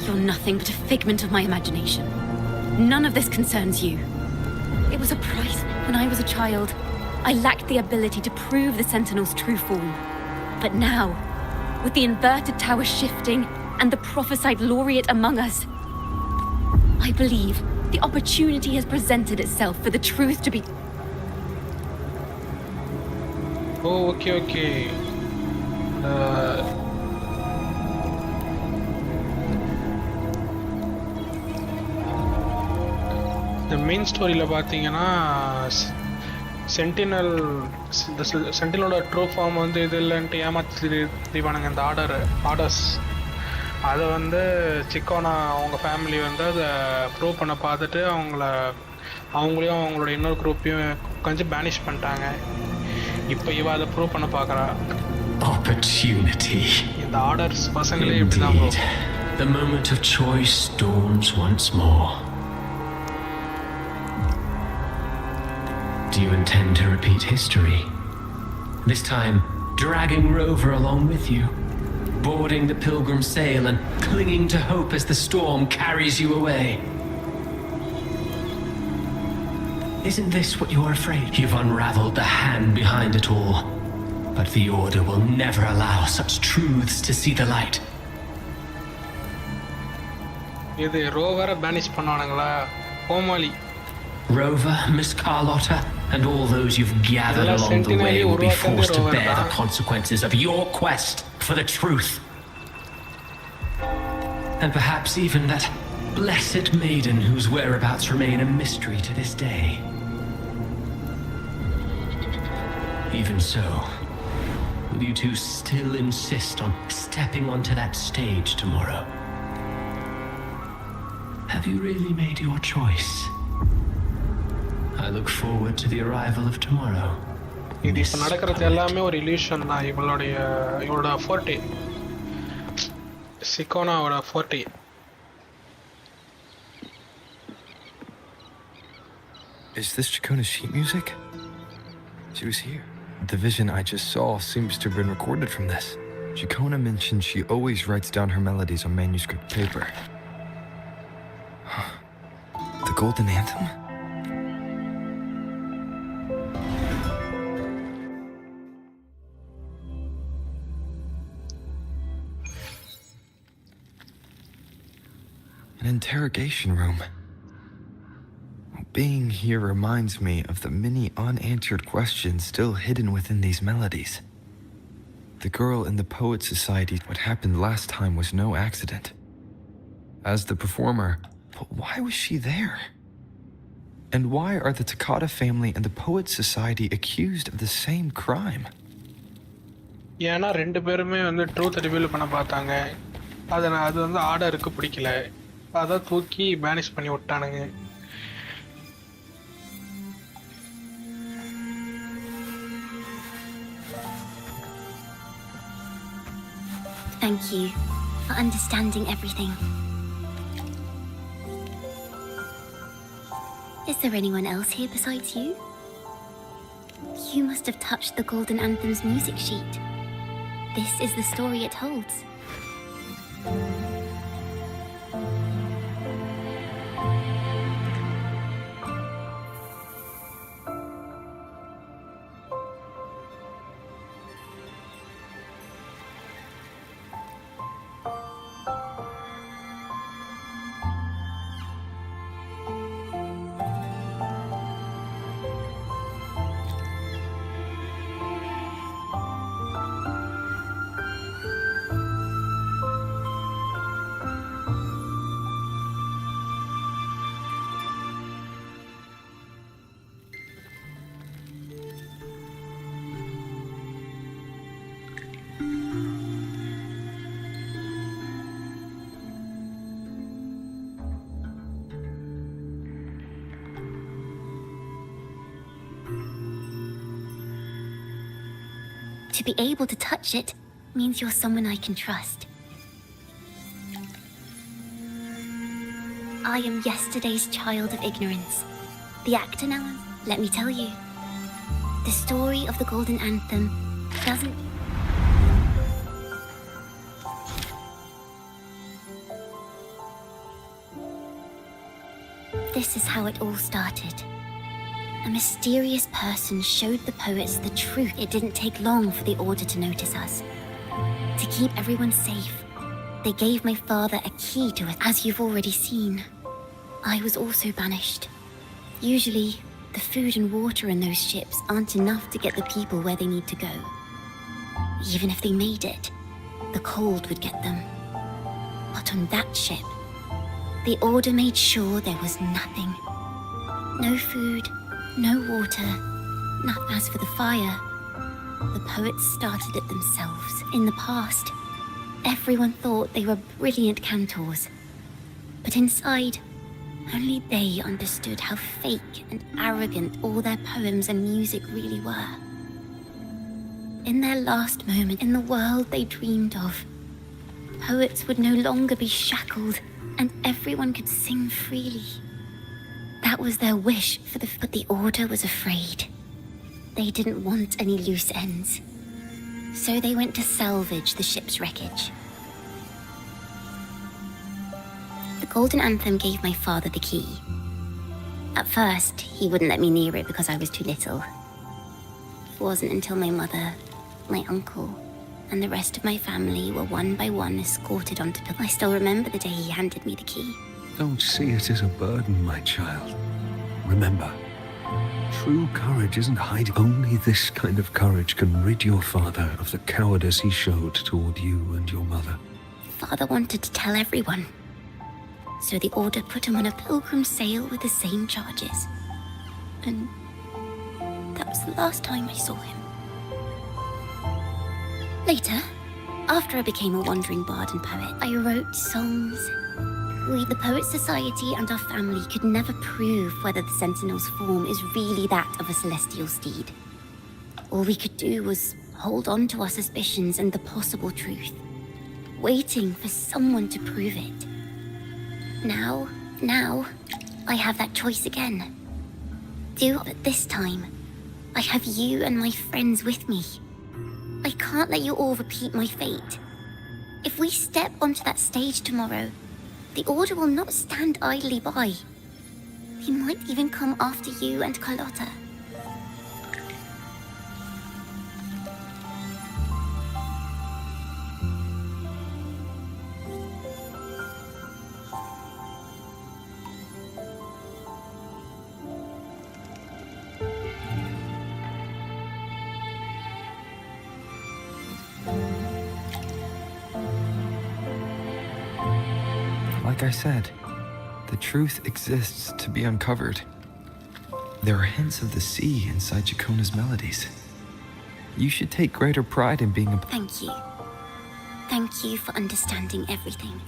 You're nothing but a figment of my imagination. None of this concerns you. It was a price. When I was a child, I lacked the ability to prove the Sentinel's true form. But now, with the inverted tower shifting and the prophesied laureate among us, I believe the opportunity has presented itself for the truth to be... okay. இந்த main ஸ்டோரியில் பார்த்தீங்கன்னா சென்டினலோட true form வந்து இது இல்லைன்ட்டு ஏமாத்திடுவானுங்க இந்த orders. அதை வந்து சிக்கோனா அவங்க ஃபேமிலி வந்து அதை ப்ரூவ் பண்ண பார்த்துட்டு அவங்களையும் அவங்களோட இன்னொரு குரூப்பையும் கொஞ்சம் பேனிஷ் பண்ணிட்டாங்க. இப்போ இவ அதை ப்ரூவ் பண்ண பார்க்குறா. Opportunity. இந்த ஆர்டர்ஸ் பசங்களே இப்படி தான் bro. The moment of choice dawns once more. Do you intend to repeat history? This time, dragging Rover along with you, boarding the pilgrim sail and clinging to hope as the storm carries you away. Isn't this what you're afraid? You've unraveled the hand behind it all, but the Order will never allow such truths to see the light. இது ரோவரை banish பண்ணானுங்களா? Comali. Rover, Miss Carlotta, and all those you've gathered along the way will be forced to bear the consequences of your quest for the truth. And perhaps even that blessed maiden whose whereabouts remain a mystery to this day. Even so, will you two still insist on stepping onto that stage tomorrow? Have you really made your choice? I look forward to the arrival of tomorrow. இது இப்போ நடக்கிறது எல்லாமே ஒரு illusion தான். இவளோட forty, சிக்கோனாவோட 40. Is this Chacona's sheet music? She was here. The vision I just saw seems to have been recorded from this. Chacona mentioned she always writes down her melodies on manuscript paper. The Golden Anthem? An interrogation room. Being here reminds me of the many unanswered questions still hidden within these melodies. The girl in the Poet Society, what happened last time was no accident. As the performer, but why was she there? And why are the Takata family and the Poet Society accused of the same crime? ஏன்னா ரெண்டு பேருமே வந்து truth reveal பண்ண பார்த்தாங்க. அது வந்து ஆர்டருக்கு பிடிக்கல. அதை தூக்கி பேனிஷ் பண்ணி விட்டானுங்க. Thank you for understanding everything. Is there anyone else here besides you? You must have touched the Golden Anthem's music sheet. This is the story it holds. To be able to touch it means you're someone I can trust. I am yesterday's child of ignorance. The actor now, let me tell you. The story of the Golden Anthem doesn't... This is how it all started. A mysterious person showed the poets the truth. It didn't take long for the Order to notice us. To keep everyone safe, they gave my father a key to it. As you've already seen, I was also banished. Usually, the food and water in those ships aren't enough to get the people where they need to go. Even if they made it, the cold would get them. But on that ship, the Order made sure there was nothing. No food, no water, not as for the fire. The poets started it themselves. In the past, everyone thought they were brilliant cantors. But inside, only they understood how fake and arrogant all their poems and music really were. In their last moment in the world they dreamed of, poets would no longer be shackled and everyone could sing freely. That was their wish but the Order was afraid. They didn't want any loose ends. So they went to salvage the ship's wreckage. The Golden Anthem gave my father the key. At first, he wouldn't let me near it because I was too little. It wasn't until my mother, my uncle, and the rest of my family were one by one escorted onto the... I still remember the day he handed me the key. Don't see it as a burden, my child. Remember, true courage isn't hiding. Only this kind of courage can rid your father of the cowardice he showed toward you and your mother. Father wanted to tell everyone. So the Order put him on a pilgrim sail with the same charges. And that was the last time I saw him. Later, after I became a wandering bard and poet, I wrote songs. We, the Poet Society and our family, could never prove whether the Sentinel's form is really that of a celestial steed. All we could do was hold on to our suspicions and the possible truth, waiting for someone to prove it. Now, I have that choice again. But this time, I have you and my friends with me. I can't let you all repeat my fate. If we step onto that stage tomorrow, the Order will not stand idly by. He might even come after you and Carlotta. Like I said, the truth exists to be uncovered. There are hints of the sea inside Jacona's melodies. You should take greater pride in being a... Thank you. Thank you for understanding everything.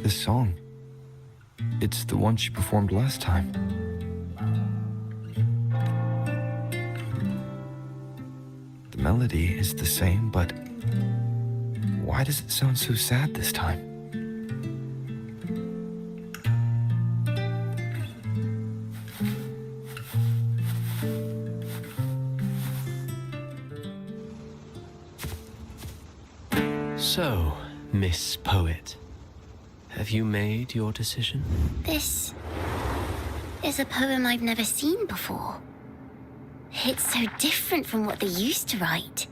This song, it's the one she performed last time. The melody is the same, but why does it sound so sad this time? So, Miss Poet, have you made your decision? This is a poem I've never seen before. It's so different from what they used to write.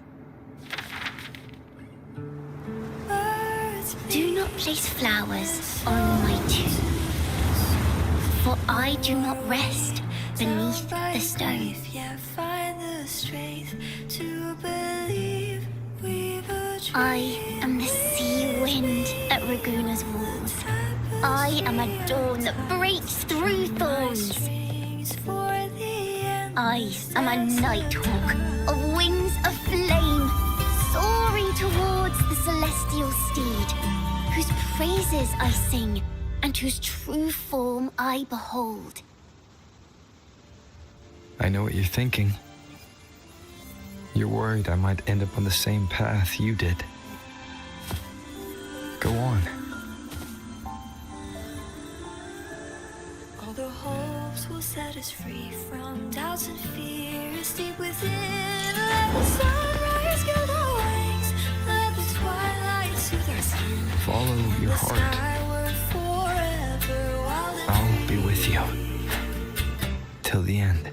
Do not place flowers on my tomb, for I do not rest beneath the stone. I am the sea wind at Raguna's walls. I am a dawn that breaks through thorns. I am a nighthawk of wings of flame, soaring towards the celestial steed, whose praises I sing and whose true form I behold. I know what you're thinking. You're worried I might end up on the same path you did. Go on. All the hopes will set us free from doubts and fears deep within. Let the sunrise give the wings, let the twilight follow your heart, I'll be with you till the end.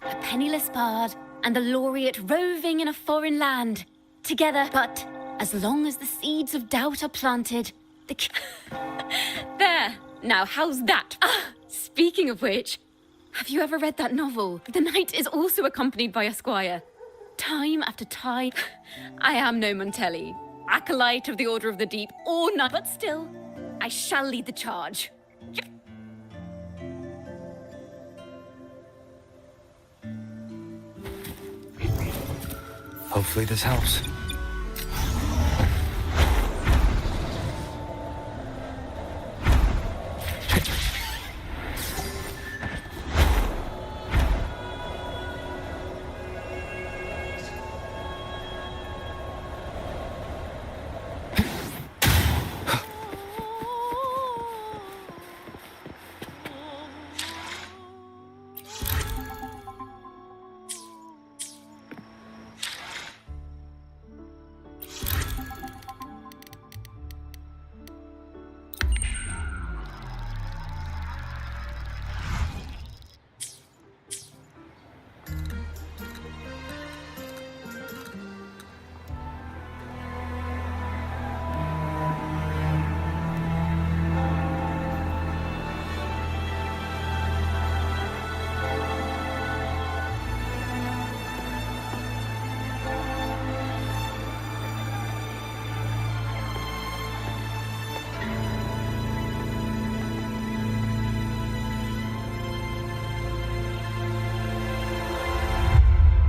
A penniless bard and the laureate roving in a foreign land. Together, but as long as the seeds of doubt are planted, There! Now, how's that? Speaking of which, have you ever read that novel? The knight is also accompanied by a squire. Time after time, I am no Montelli, acolyte of the Order of the Deep, or not, but still, I shall lead the charge. Hopefully this helps.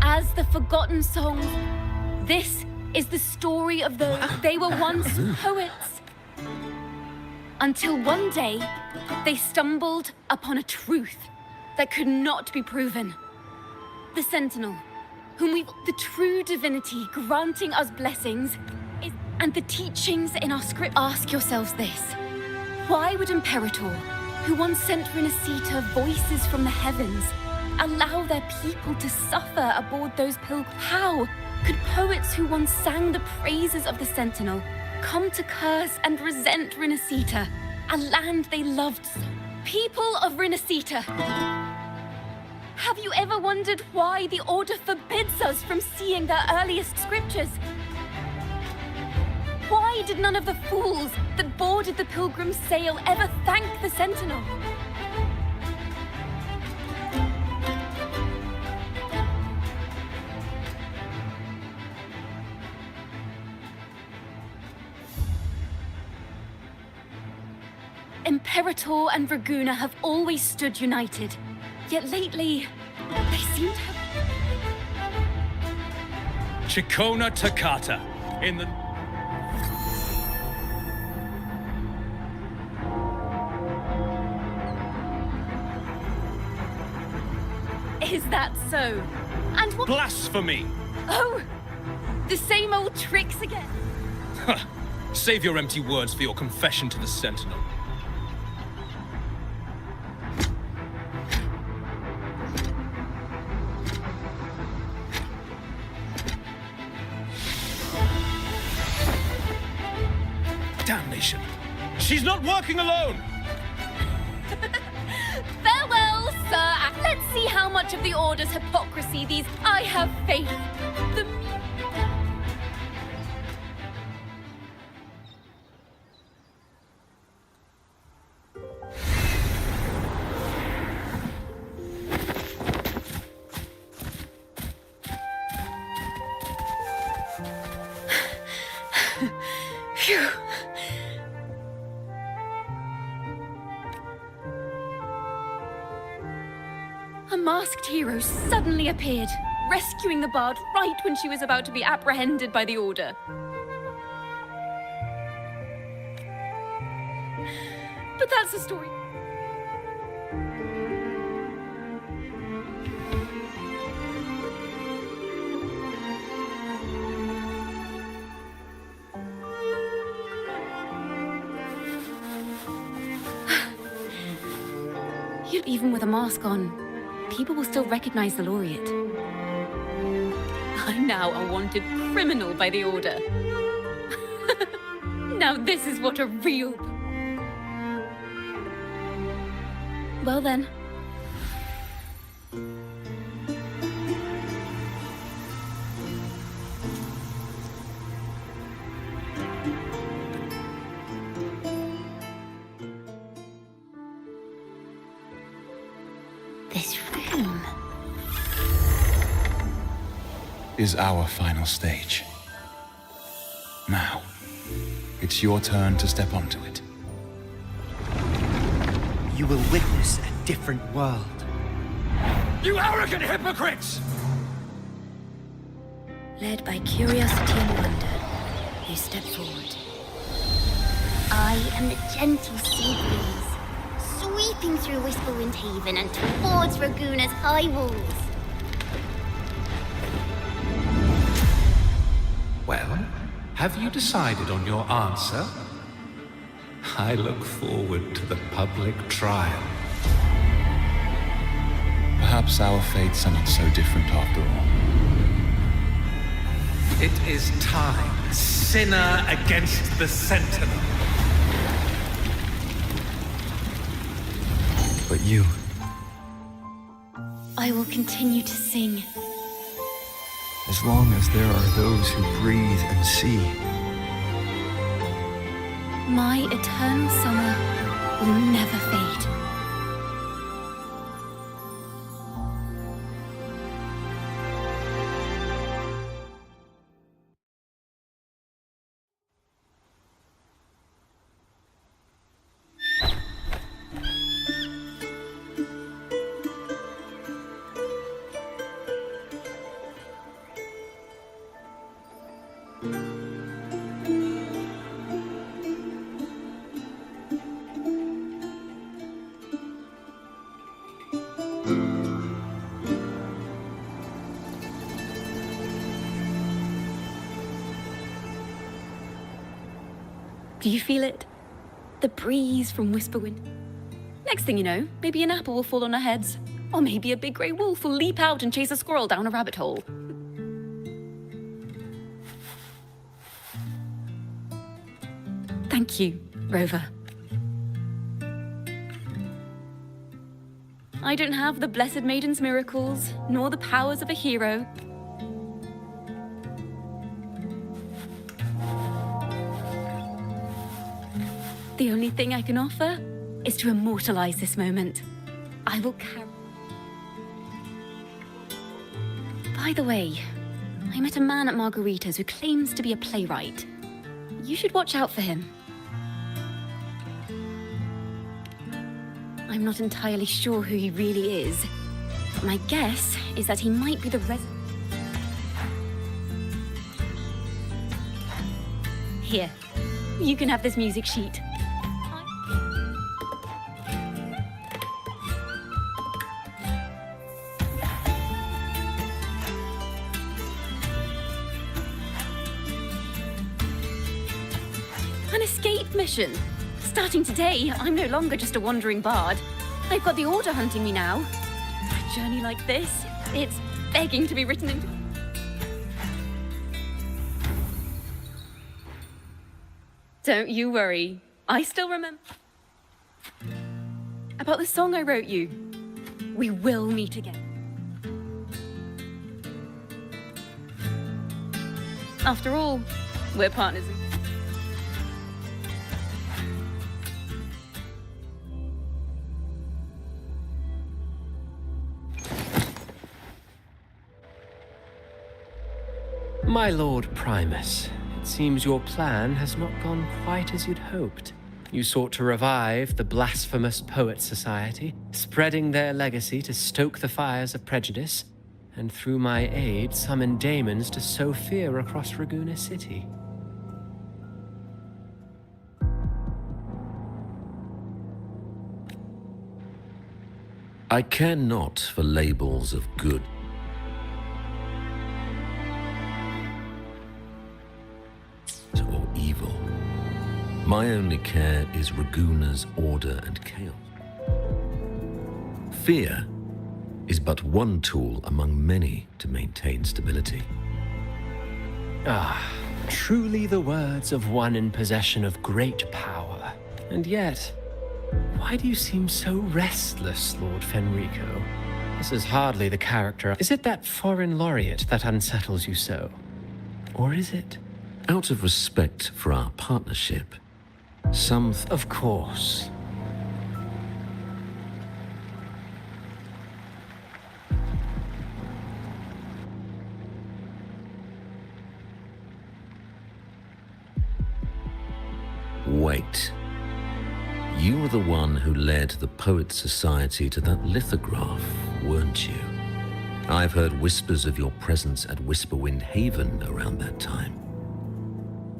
As the forgotten songs, this is the story of those. They were once poets. Until one day, they stumbled upon a truth that could not be proven. The Sentinel, whom the true divinity granting us blessings, and the teachings in our script. Ask yourselves this. Why would Imperator, who once sent Renacita voices from the heavens, allow their people to suffer aboard those pilgrims? How could poets who once sang the praises of the Sentinel come to curse and resent Renacita, a land they loved so? People of Renacita, have you ever wondered why the Order forbids us from seeing their earliest scriptures? Why did none of the fools that boarded the Pilgrim's sail ever thank the Sentinel? Imperator and Raguna have always stood united, yet lately, they seem to have... Chikona Takata, in the... Is that so? And what... Blasphemy! Oh! The same old tricks again! Save your empty words for your confession to the Sentinel. Damnation! She's not working alone! Farewell, sir! Let's see how much of the Order's hypocrisy these I have faith. The... Phew. A masked hero suddenly appeared, rescuing the bard right when she was about to be apprehended by the Order. But that's the story. Even with a mask on, people will still recognize the laureate. I'm now a wanted criminal by the Order. Now this is what a real... Well then. This room is our final stage. Now, it's your turn to step onto it. You will witness a different world. You arrogant hypocrites! Led by curiosity and wonder, they step forward. I am the gentle sea breeze, sweeping through Whisperwind Haven and towards Raguna's high walls. Well, have you decided on your answer? I look forward to the public trial. Perhaps our fates are not so different after all. It is time, sinner against the Sentinel. But you... I will continue to sing. As long as there are those who breathe and see. My eternal summer will never fade. Do you feel it? The breeze from Whisperwind. Next thing you know, maybe an apple will fall on our heads. Or maybe a big grey wolf will leap out and chase a squirrel down a rabbit hole. Thank you, Rover. I don't have the Blessed Maiden's miracles, nor the powers of a hero. The only thing I can offer is to immortalize this moment. I will carry... By the way, I met a man at Margarita's who claims to be a playwright. You should watch out for him. I'm not entirely sure who he really is, but my guess is that he might be the Here, you can have this music sheet. An escape mission. Starting today, I'm no longer just a wandering bard. I've got the Order hunting me now. A journey like this, it's begging to be written into... Don't you worry. I still remember... about the song I wrote you. We will meet again. After all, we're partners in... My Lord Primus, it seems your plan has not gone quite as you'd hoped. You sought to revive the blasphemous Poets Society, spreading their legacy to stoke the fires of prejudice, and through my aid summon daemons to sow fear across Raguna City. I care not for labels of good or evil. My only care is Raguna's order and chaos. Fear is but one tool among many to maintain stability. Ah, truly the words of one in possession of great power. And yet, why do you seem so restless, Lord Fenrico? This is hardly the character. Is it that foreign laureate that unsettles you so? Or is it? Out of respect for our partnership, Of course. Wait. You were the one who led the Poet Society to that lithograph, weren't you? I've heard whispers of your presence at Whisperwind Haven around that time.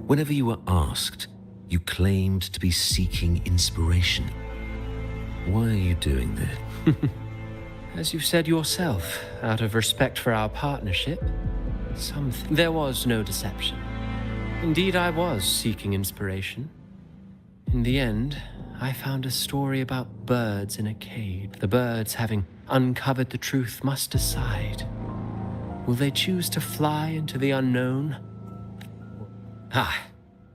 Whenever you were asked, you claimed to be seeking inspiration. Why are you doing this? As you said yourself, out of respect for our partnership, there was no deception. Indeed, I was seeking inspiration. In the end, I found a story about birds in a cage. The birds, having uncovered the truth, must decide. Will they choose to fly into the unknown?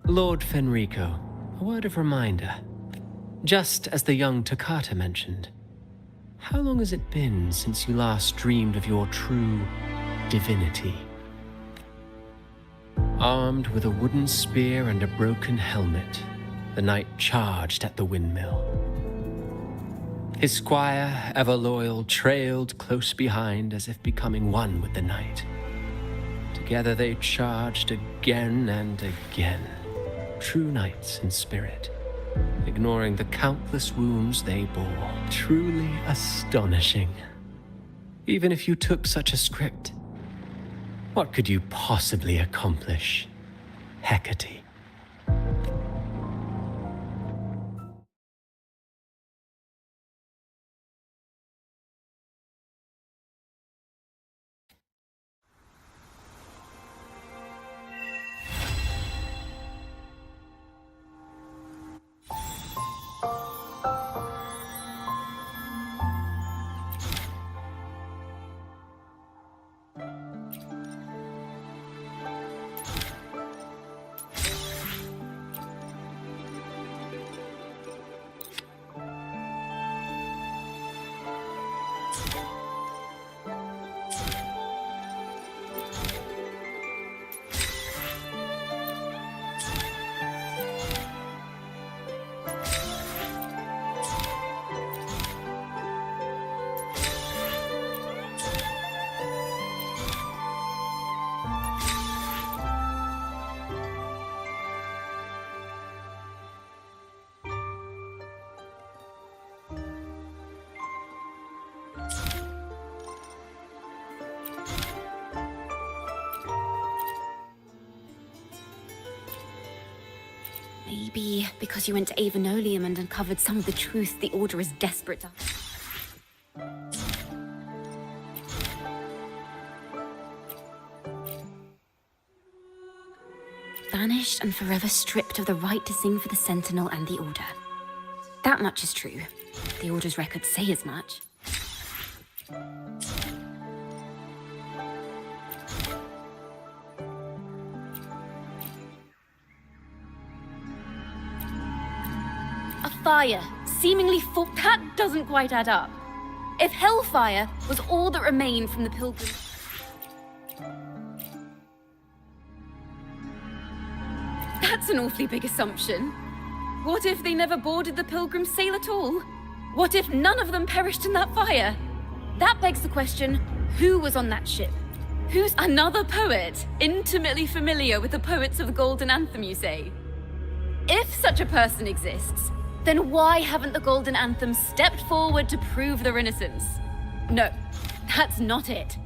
Lord Fenrico, a word of reminder. Just as the young Toccata mentioned, how long has it been since you last dreamed of your true divinity? Armed with a wooden spear and a broken helmet, the knight charged at the windmill. His squire, ever loyal, trailed close behind as if becoming one with the knight. Together they charged again and again, true knights in spirit, ignoring the countless wounds they bore. Truly astonishing. Even if you took such a script, what could you possibly accomplish, Hecate? Maybe because you went to Avenolium and uncovered some of the truth the Order is desperate to... Banished and forever stripped of the right to sing for the Sentinel and the Order. That much is true. The Order's records say as much. Fire, seemingly full. That doesn't quite add up. If hellfire was all that remained from the pilgrims... That's an awfully big assumption. What if they never boarded the Pilgrim's sail at all? What if none of them perished in that fire? That begs the question, who was on that ship? Who's another poet, intimately familiar with the poets of the Golden Anthem, you say? If such a person exists, then why haven't the Golden Anthem stepped forward to prove their innocence? No, that's not it.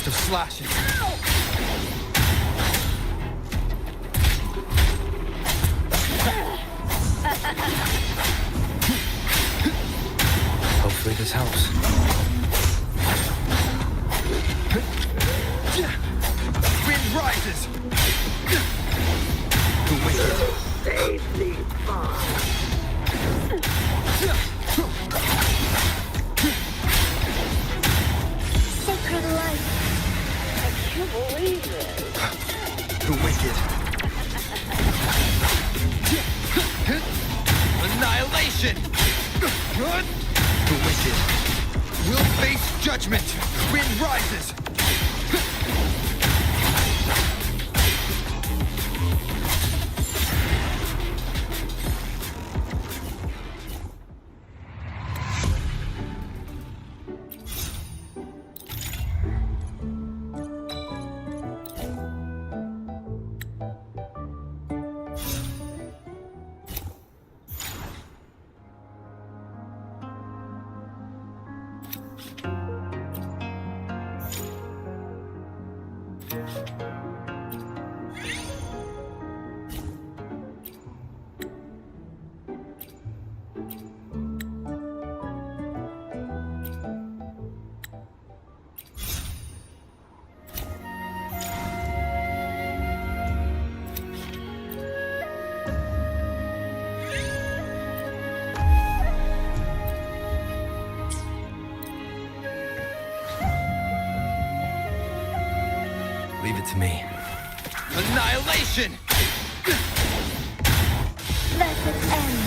of slashes. Hopefully this helps. Wind rises! The wicked. Save the farm. Sacred life. I can't believe it. The wicked. Annihilation! The wicked will face judgment. Wind rises. Leave it to me. Annihilation! Let it end.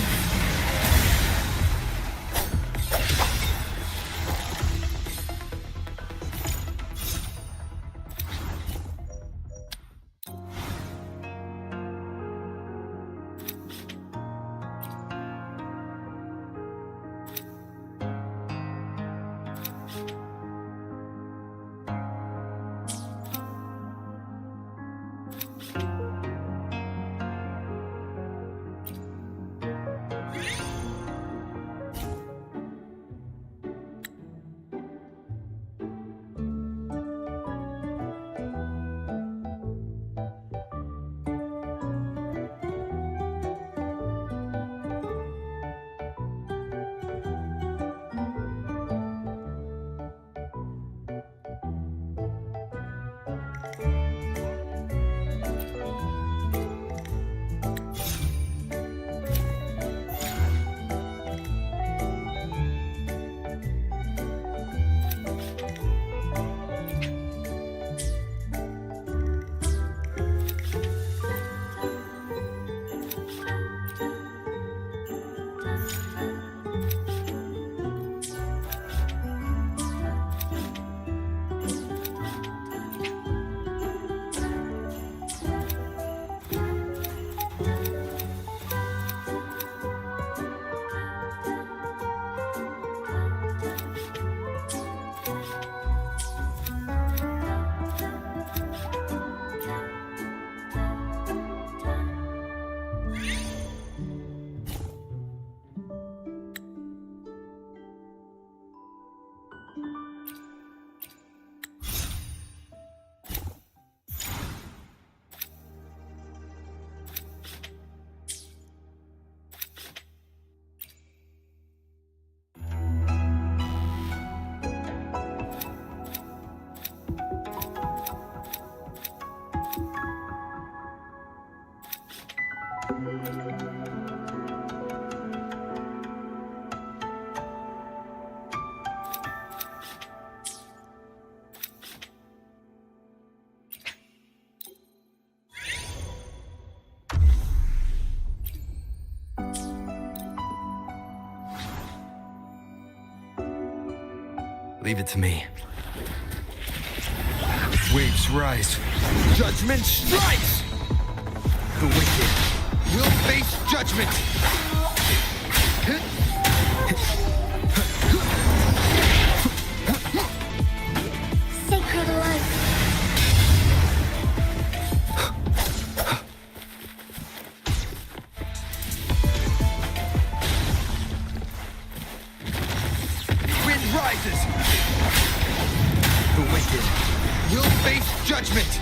Leave it to me. Waves rise. Judgment strikes! The wicked will face judgment! Sacred life. Wind rises! The wicked will face judgment!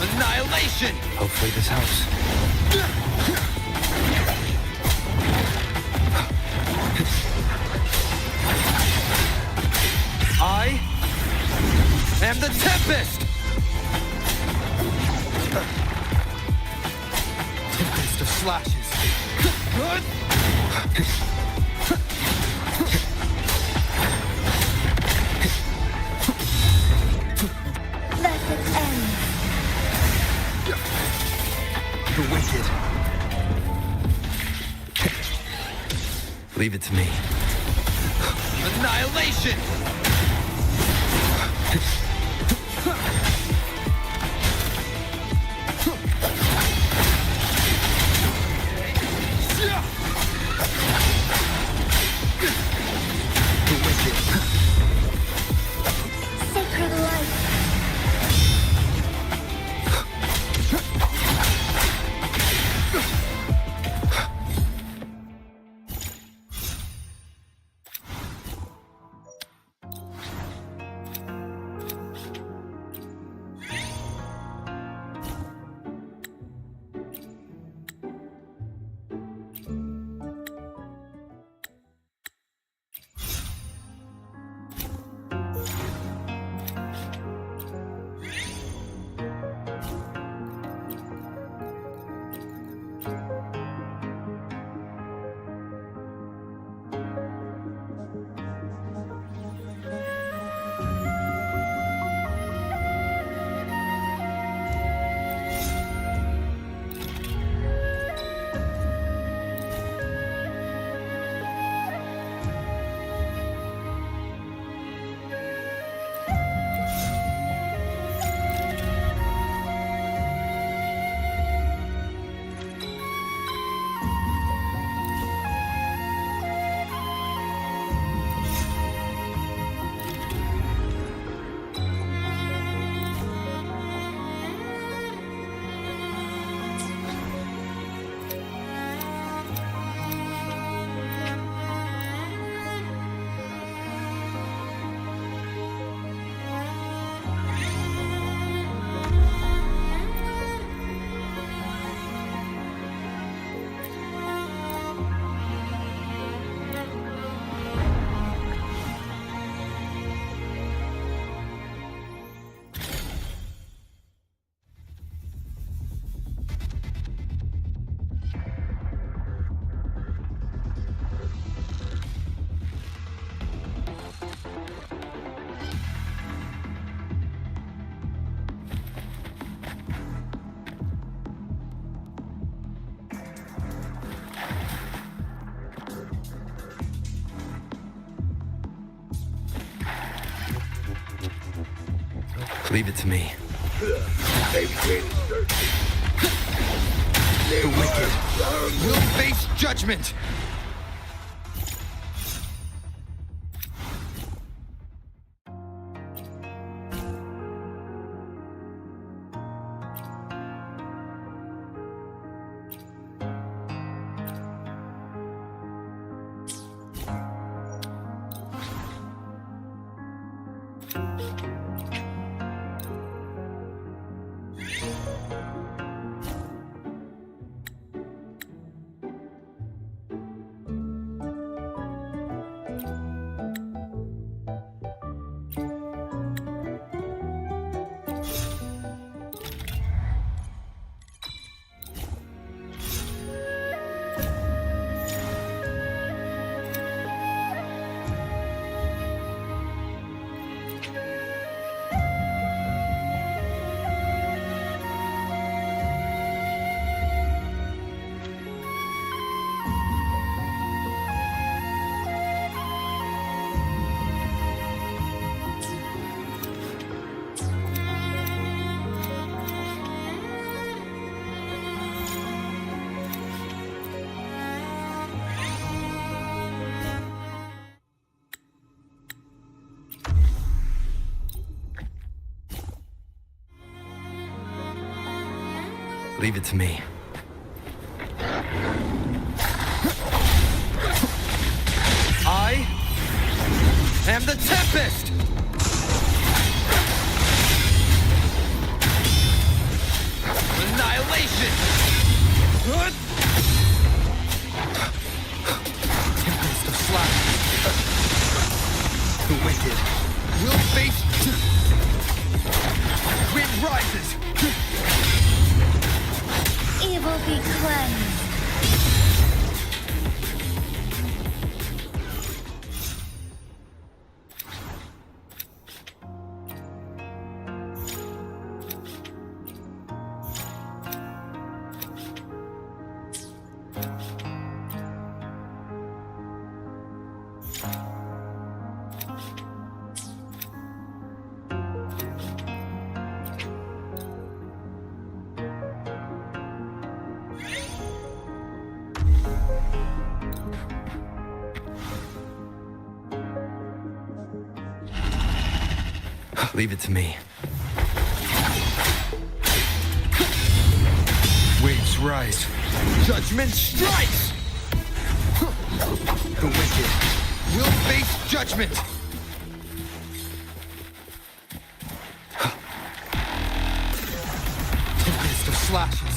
Annihilation! Hopefully this helps. I am the Tempest! Tempest of slashes. Let it end. The wicked. Leave it to me. Annihilation! Sacred light. Leave it to me. The wicked will face judgment! Leave it to me. I am the Tempest! Annihilation! Tempest of Slash. The wicked will face... Wind rises! Evil be cleansed. Leave it to me. Waves rise. Judgment strikes! The wicked will face judgment! Tempest of slashes.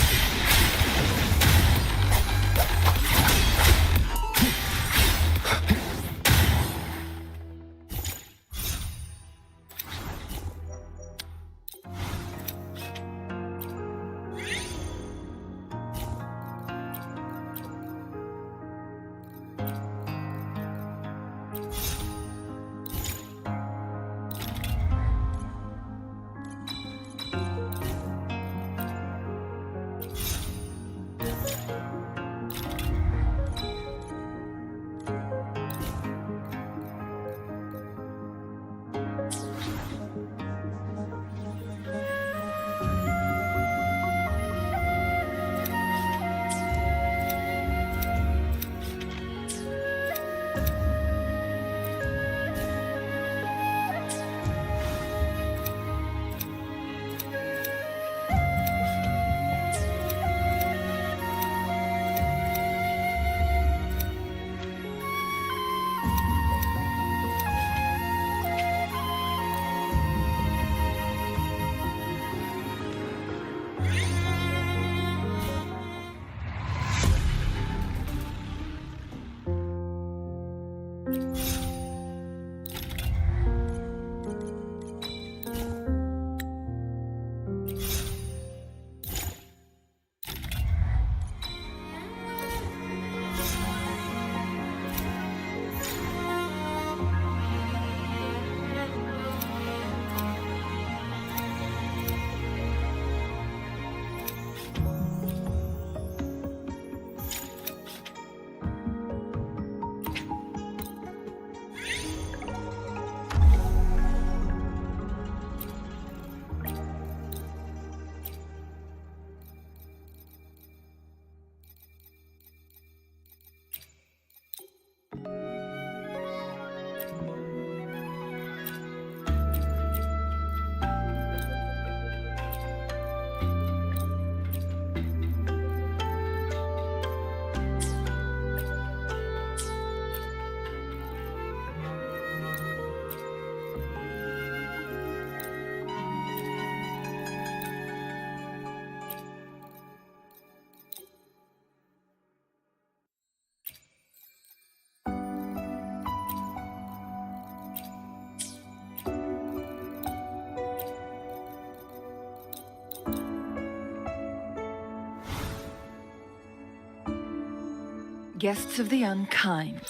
Guests of the unkind.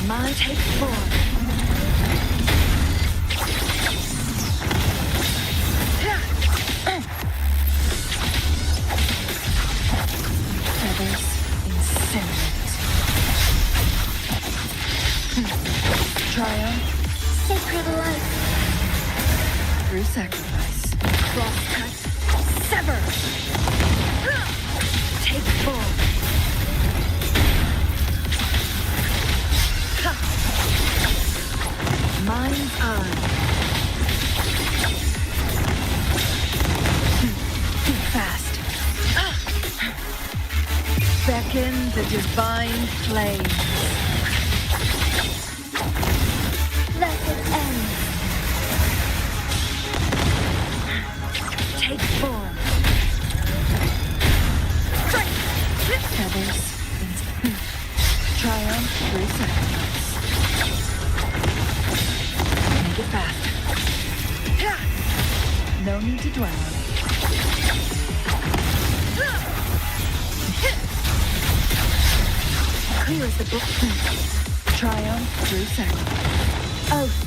My take form. Feathers incinerate. Triumph. Sacred life. Through sacrifice. Cross cut. Sever. Take form. beckon the divine flame. Let it end. Take form. Feathers in triumph through sacrifice. Make it fast. No need to dwell on it. Clear as the book. Triumph through sacrifice. Oath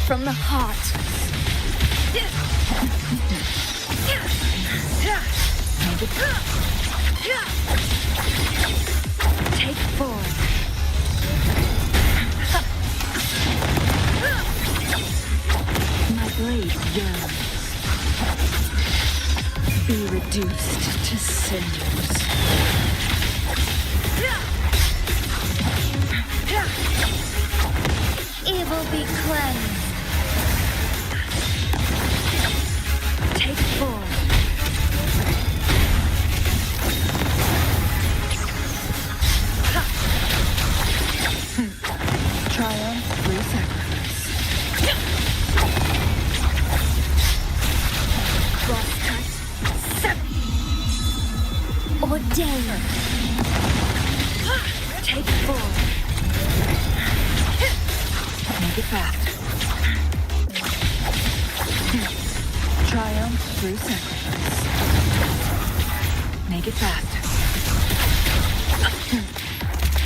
from the heart. Make it Take form. My blade yearns. Be reduced to cinders. Evil be cleansed. Take form. Triumph through sacrifice. Crosscut. Ordain. Take form. Make it fast. Triumph through sacrifice. Make it fast.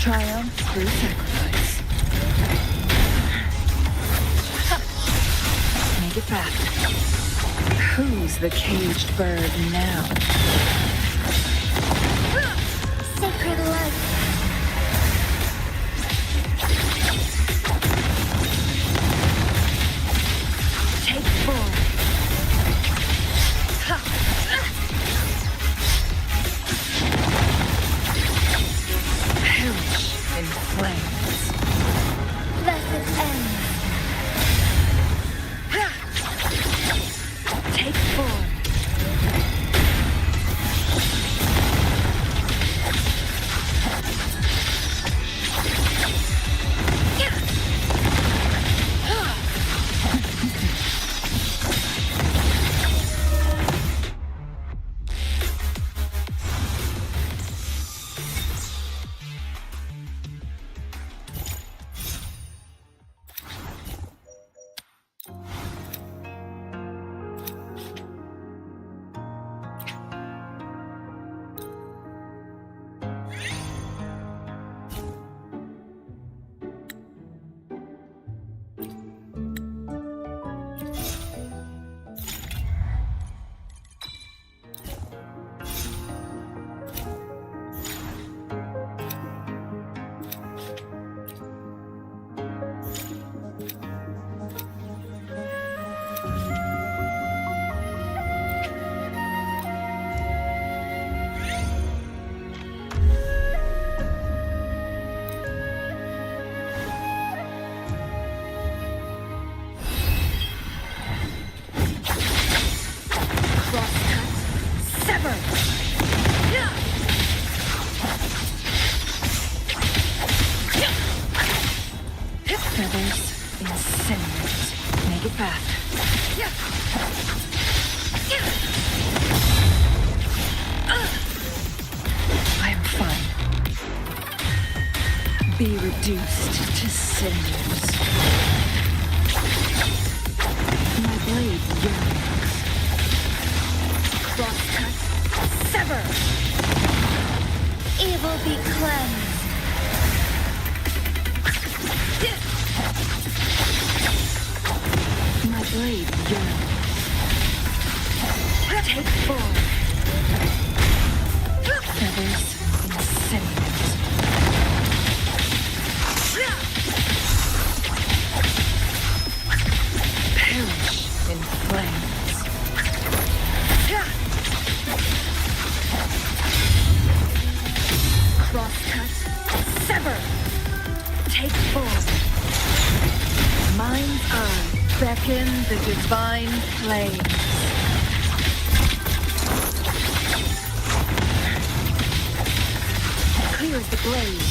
Triumph through sacrifice. Make it fast. Who's the caged bird now? Sacred light. Take form. Perish in flames. Let it end. Take form. Feathers in cinders. Make it fast. I am fine. Be reduced to cinders. My blade yearns. Crosscut. Sever. Evil be cleansed. My blade yearns. Take form. Feathers in cinders. Perish in flames. Crosscut. Sever. Take form. Mind's eye. Beckon the divine flames. Clear blade.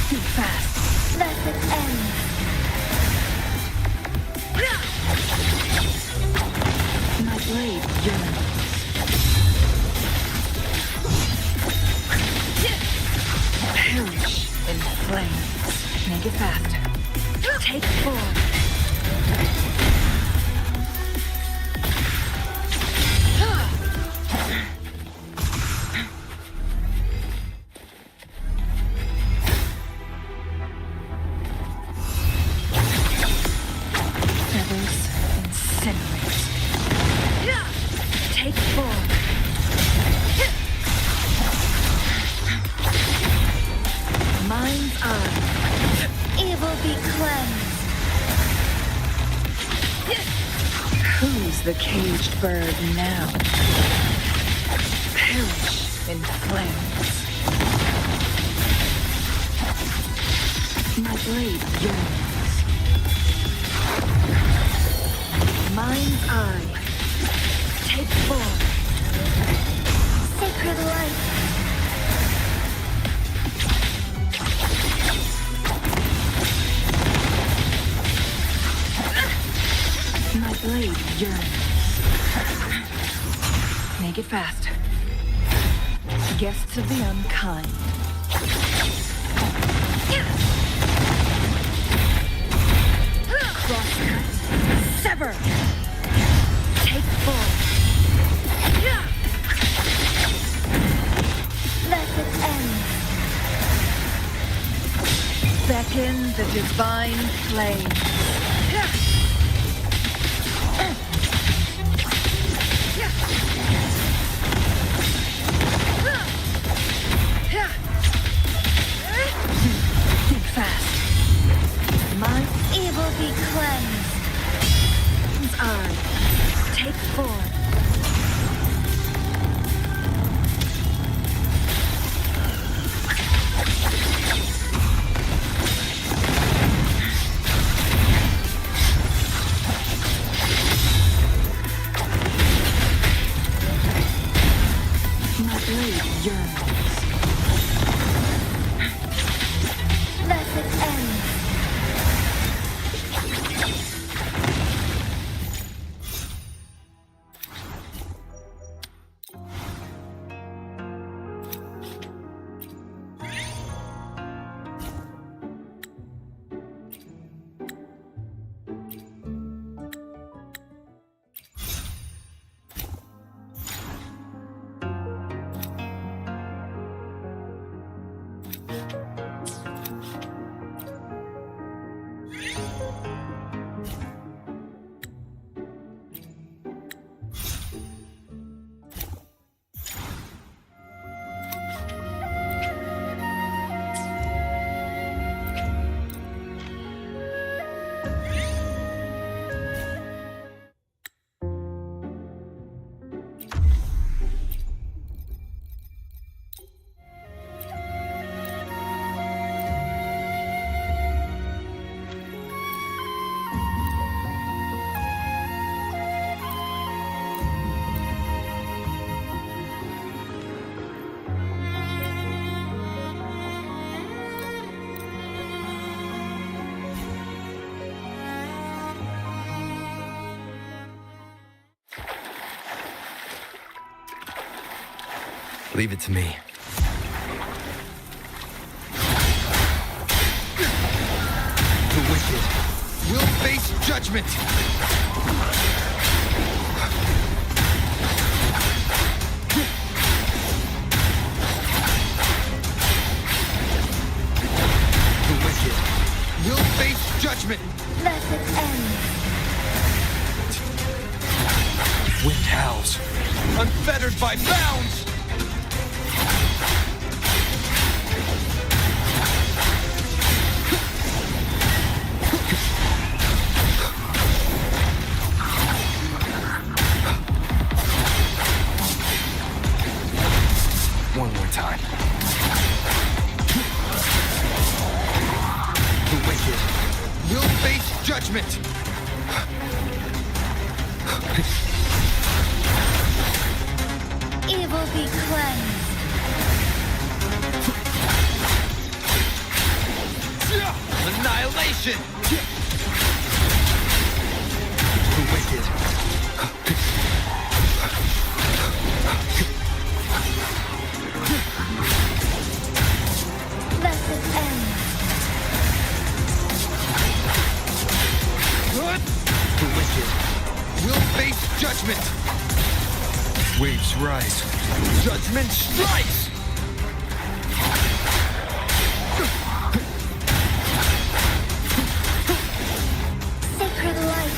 Think fast. Let it end. My blade yearns. Perish in flames. Make it fast. Take 4. Feathers incinerate. Take 4. Mind's eye. Evil be cleansed. Who's the caged bird now? Perish in flames. My blade yearns. Mind's eye. Take 4. Sacred light. My blade yearns. Make it fast. Guests of the unkind. Crosscut. Sever. Take 4. Let it end. Beckon the divine flame. Think fast. My Evil be cleansed. eye. Take 4. My blade yearns. Let it end. Leave it to me. The wicked will face judgment. The wicked will face judgment. Let it end. Wind howls, unfettered by bounds. One more time. The wicked will face judgment. Evil be cleansed. Annihilation! The wicked. Let it end. The wicked will face judgment. Waves rise. Judgment strikes! Sacred light.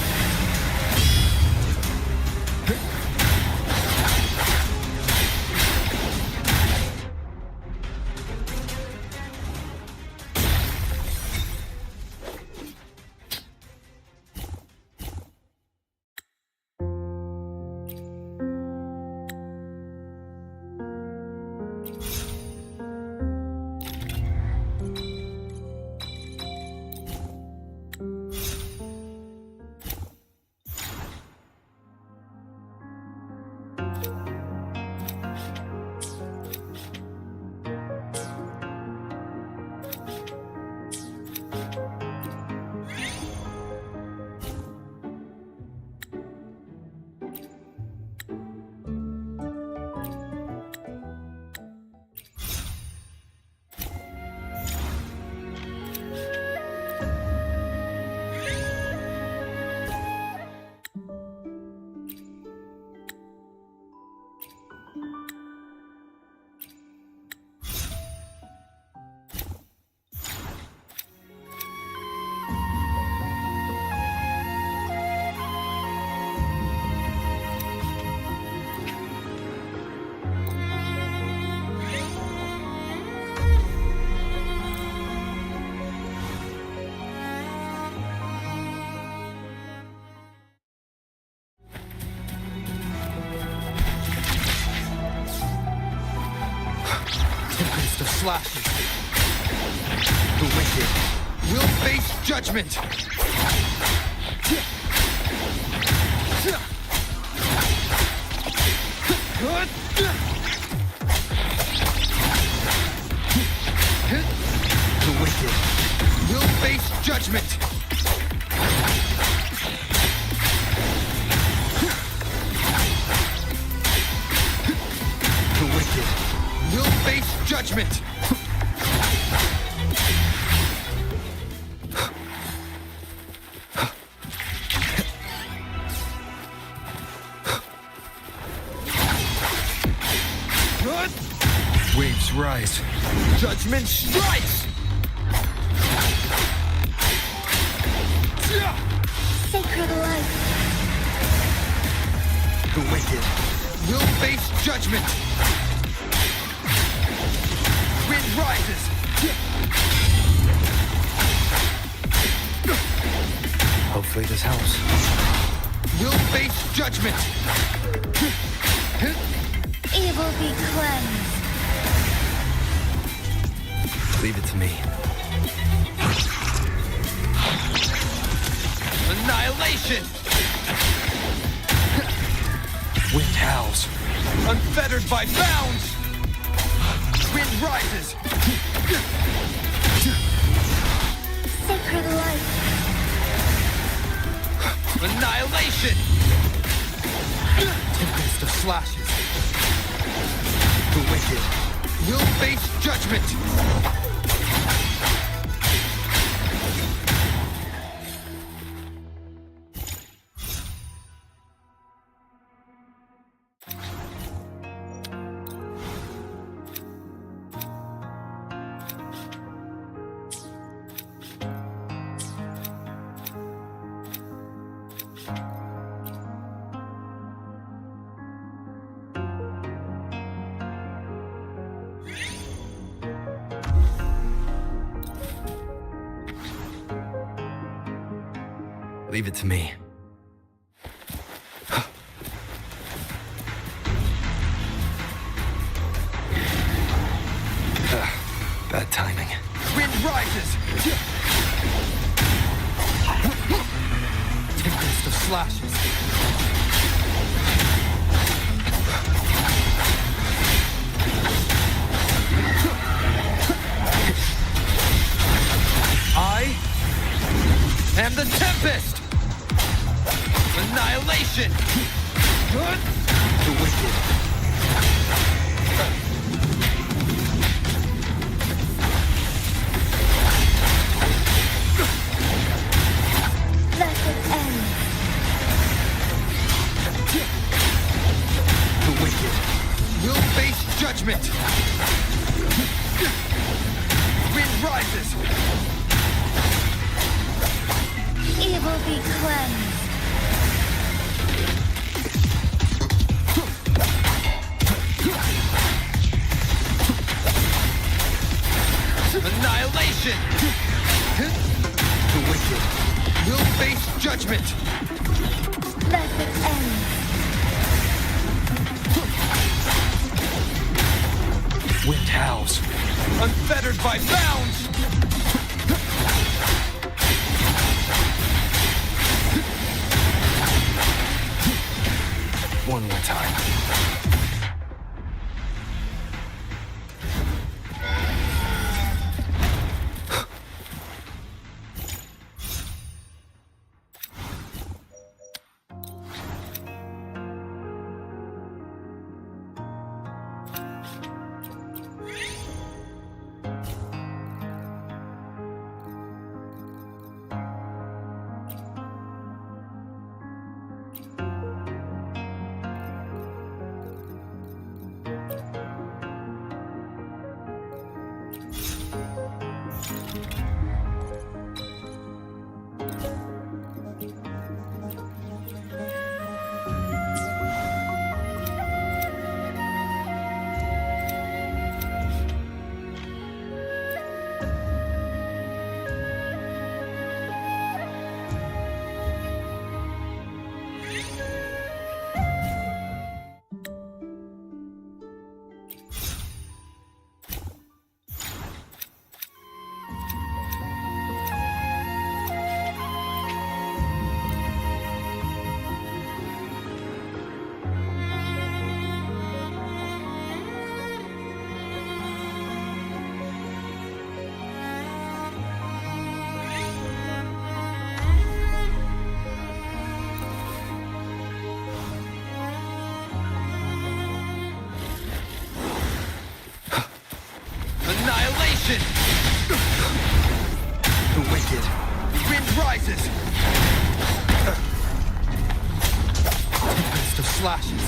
Tempest of slashes. The wicked will face judgment. The wicked will face judgment. The wicked will face judgment. Waves rise. Judgment strikes. Sacred light. The wicked will face judgment. Wind rises. Hopefully this helps. Will face judgment. Evil be cleansed. Leave it to me. Annihilation! Wind howls. Unfettered by bounds! Wind rises! Sacred light. Annihilation! Tempest of slashes. The wicked will face judgment! Leave it to me. Bad timing. Wind rises! Tempest of slashes. I wicked. Let it end. The wicked will face judgment. Wind rises. Evil be cleansed. Annihilation. The wicked will face judgment. Let it end. Wind howls, unfettered by bounds. One more time. Annihilation! The wicked. Wind rises! Tempest of slashes.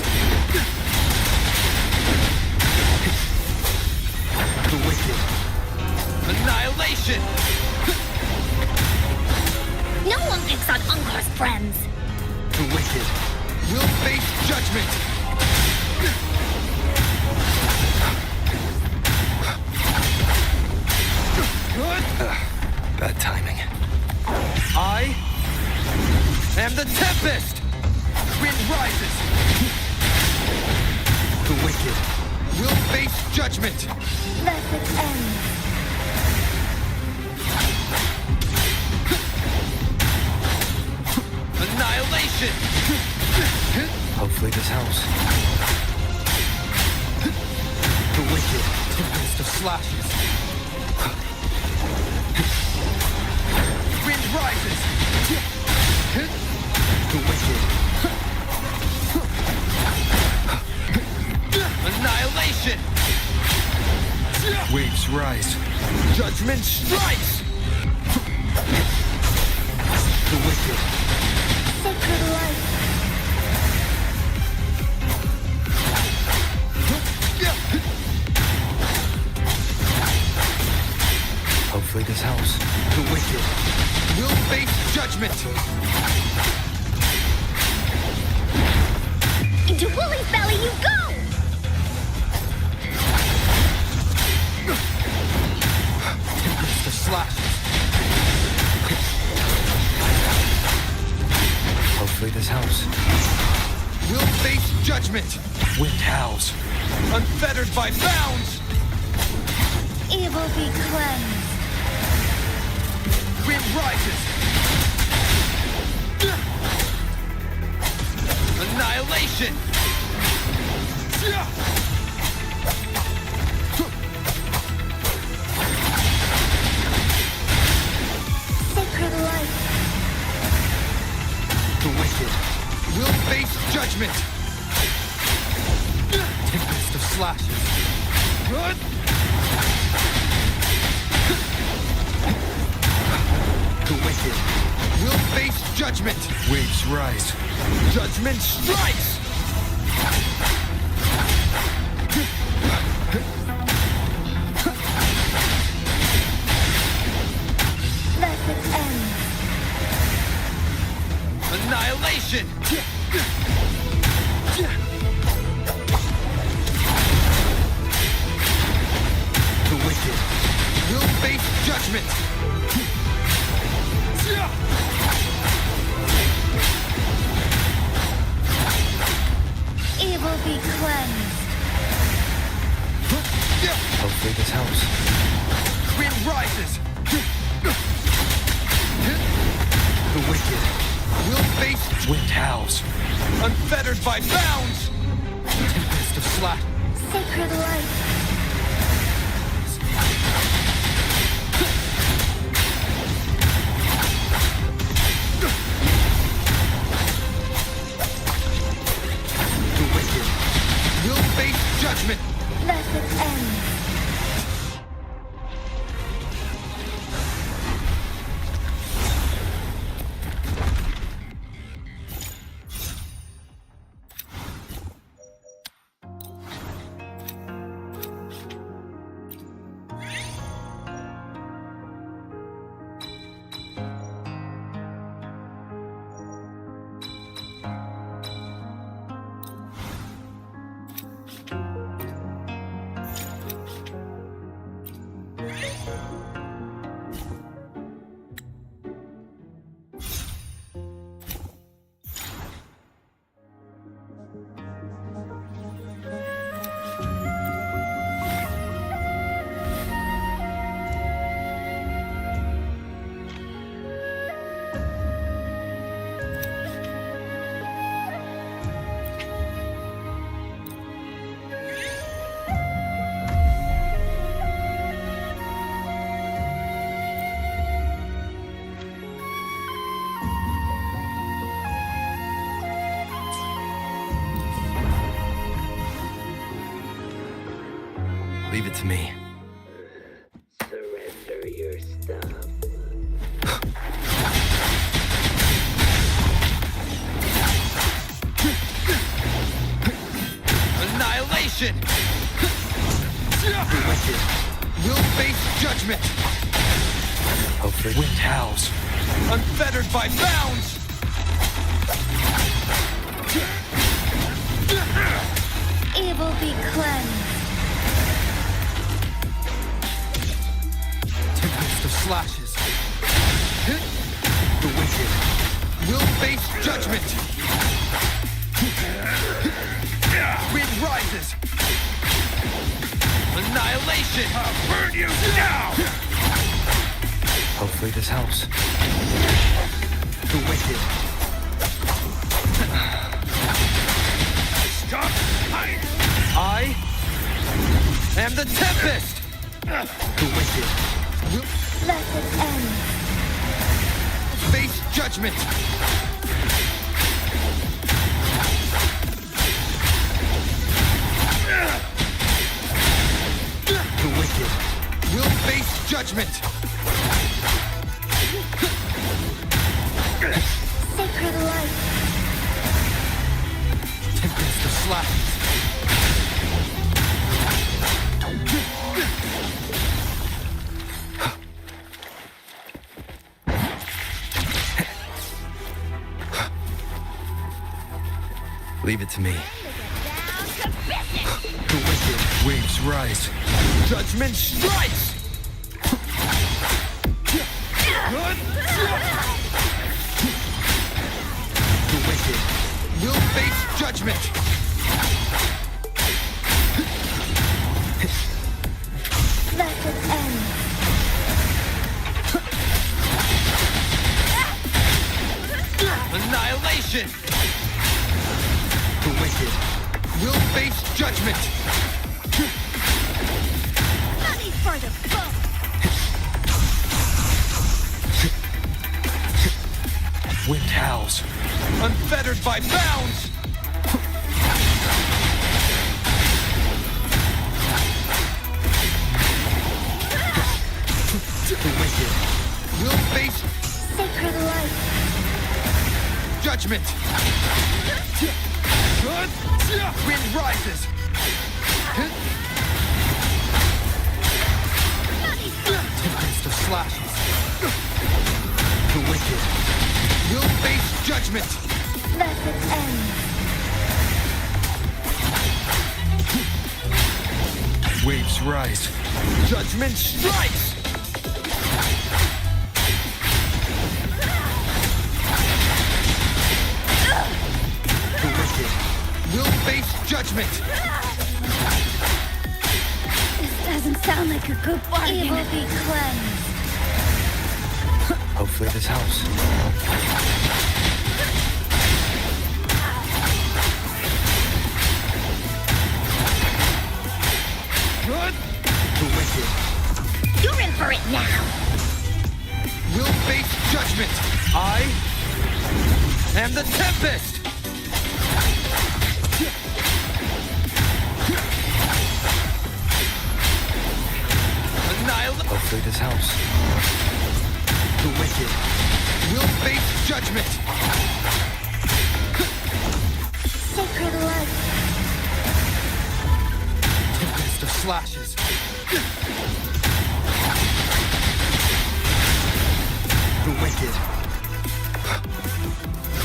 The wicked. Annihilation! No one picks on Ungar's friends. The wicked will face judgment! Bad timing. I am the Tempest! Wind rises! The wicked will face judgment! Let it end. Annihilation! Hopefully this helps. The wicked tempest of slashes. Wind rises! The wicked. Annihilation! Waves rise. Judgment strikes! The wicked. Sacred light. Hopefully this helps. The wicked will face judgment! Into Woolly's belly you go! Tempest of slashes. Hopefully this helps. Will face judgment! Wind howls, unfettered by bounds! Evil be cleansed. Wind rises! Annihilation! Sacred light. The wicked will face judgment! slashes. Good. The wicked will face judgment. Waves rise. Judgment strikes. Let it end. Annihilation. The wicked will face judgment. Evil be cleansed. Hopefully this helps. Wind rises. The wicked will face wind howls. Unfettered by bounds. Tempest of slack. Sacred light. The wicked will face judgment. Let it end. Leave it to me. Surrender your stuff. Annihilation! The wicked will face judgment. Hopefully wind howls. Unfettered by bounds. Evil be cleansed. Tempest of slashes. The wicked will face judgment. Wind rises. Annihilation. I'll burn you down. Hopefully this helps. The wicked. Stop hiding. I am the Tempest. The wicked will Let it end. face judgment. The wicked will face judgment. Sacred light. Tempest of slashes. Leave it to me. The wicked waves rise. Judgment strikes! The wicked will face judgment. Let it end. Annihilation! The wicked will face judgment. Money for the book. Wind howls. Unfettered by bounds. judgment! Wind rises! Tempest of slashes. The wicked will face judgment! Let it end. Waves rise. Judgment strikes! The wicked will face judgment! This doesn't sound like a good bargain. Evil be cleansed. Hopefully this helps. Good. The wicked You're in for it now. will face judgment. I am the Tempest. Annihilate. Hopefully this helps. The wicked will face judgment. Sacred light. Tempest of slashes. The wicked.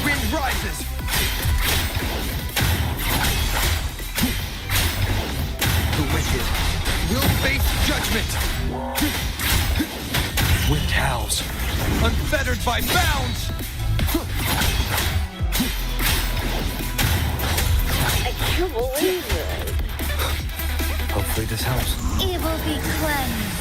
Wind rises. The wicked will face judgment. Wind howls, unfettered by bounds. I can't believe it. Hopefully this helps. Evil be cleansed.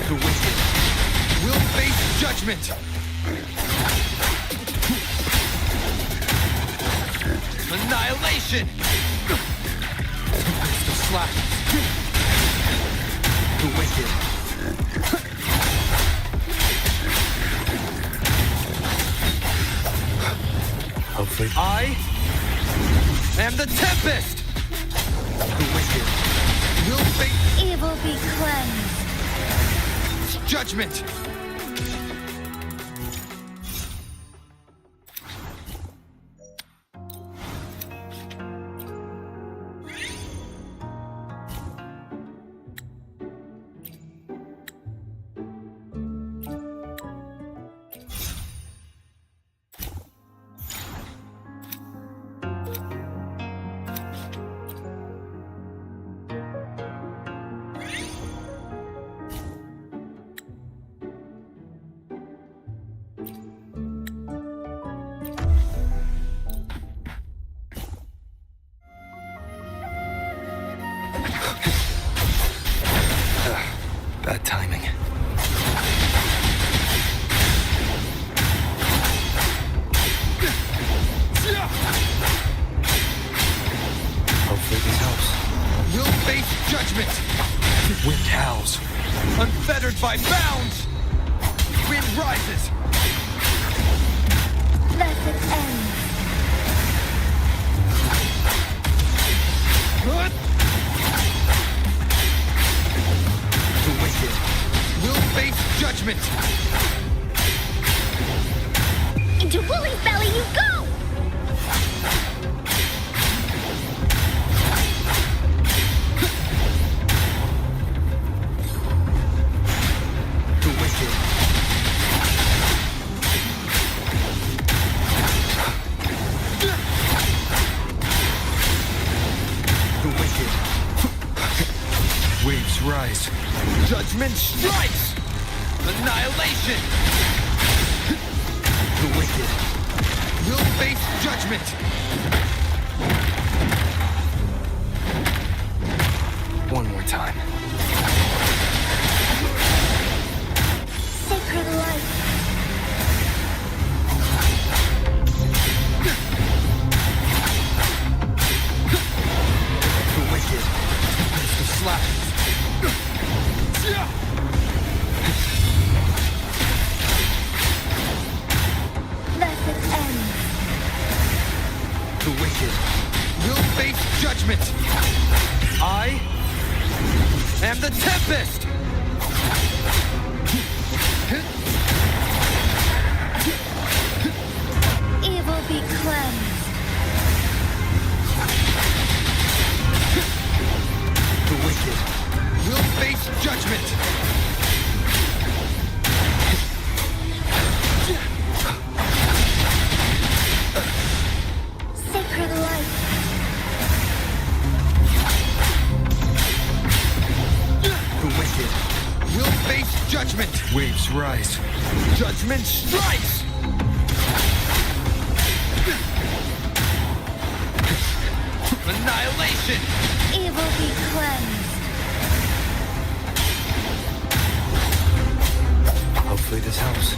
The wicked will face judgment. Annihilation. Tempest of slashes. The wicked. Hopefully I am the Tempest. The wicked will face Evil be cleansed. judgment. Bad timing. Hopefully this helps. You'll face judgment. Wind howls, unfettered unfettered by bounds! Wind rises! Let it end. The wicked will face judgment! Into Wooly's belly you go! The wicked. The wicked. Waves rise. Judgment strikes! Annihilation! The wicked will face judgment! One more time. Sacred light. The wicked tempest of slashes. Let it end. The wicked will face judgment. I am the tempest. Evil be cleansed. The wicked will face judgment. Sacred light. The wicked will face judgment. Waves rise. Judgment strikes. Annihilation. Evil be cleansed. Hopefully this helps.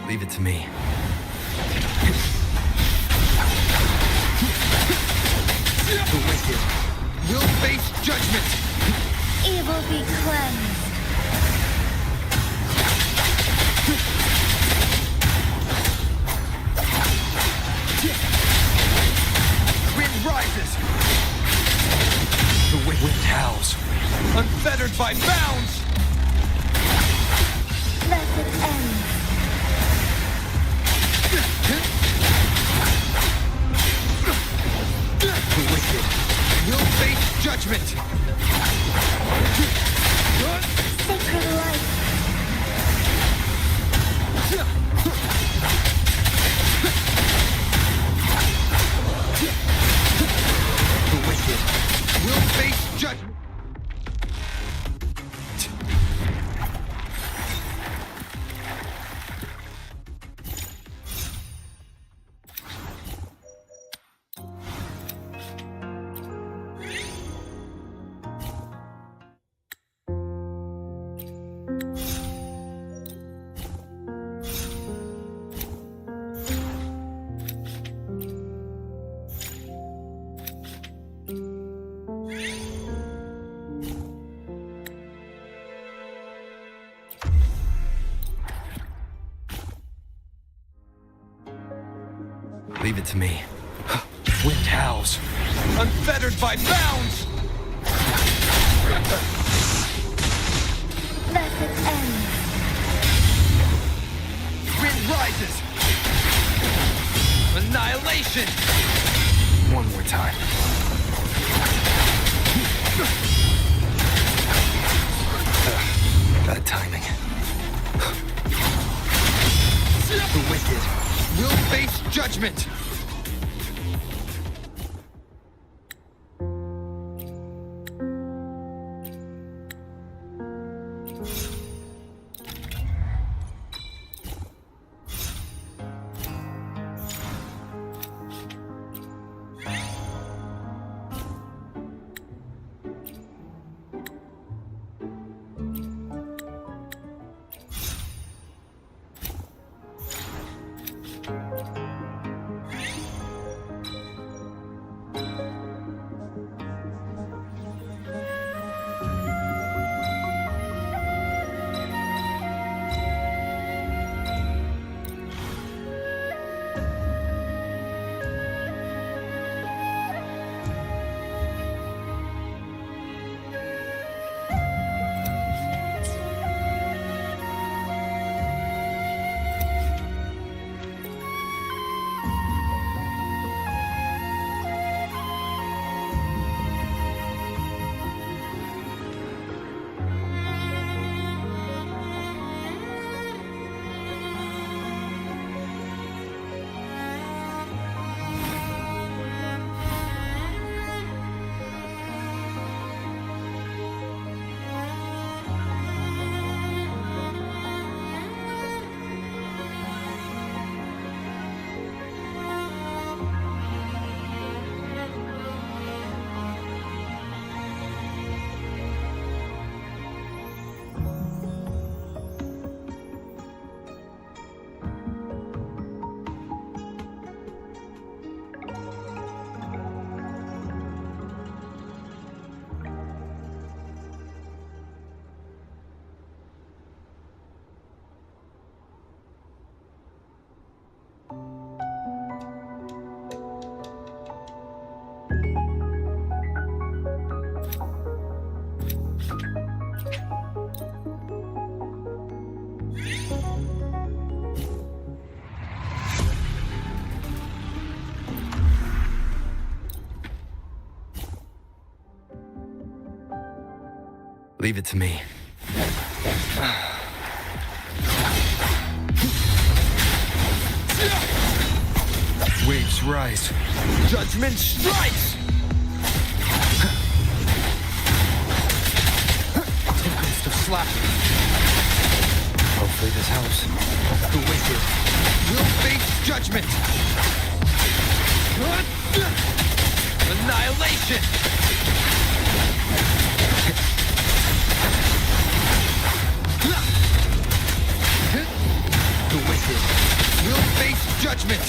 Leave it to me. The wicked will face judgment. Evil be cleansed. Wind rises. The wind howls. Unfettered by bounds. Let it end. The wicked will face judgment. Sacred light. The wicked will face judgment. Leave it to me. Wind howls, unfettered by bounds! Let it end. Wind rises! Annihilation! One more time. Bad timing. The wicked will face judgment! Leave it to me. Waves rise. Judgment strikes! Tempest of slashing. Hopefully this helps. The wicked will face judgment. Annihilation! The wicked will face judgment.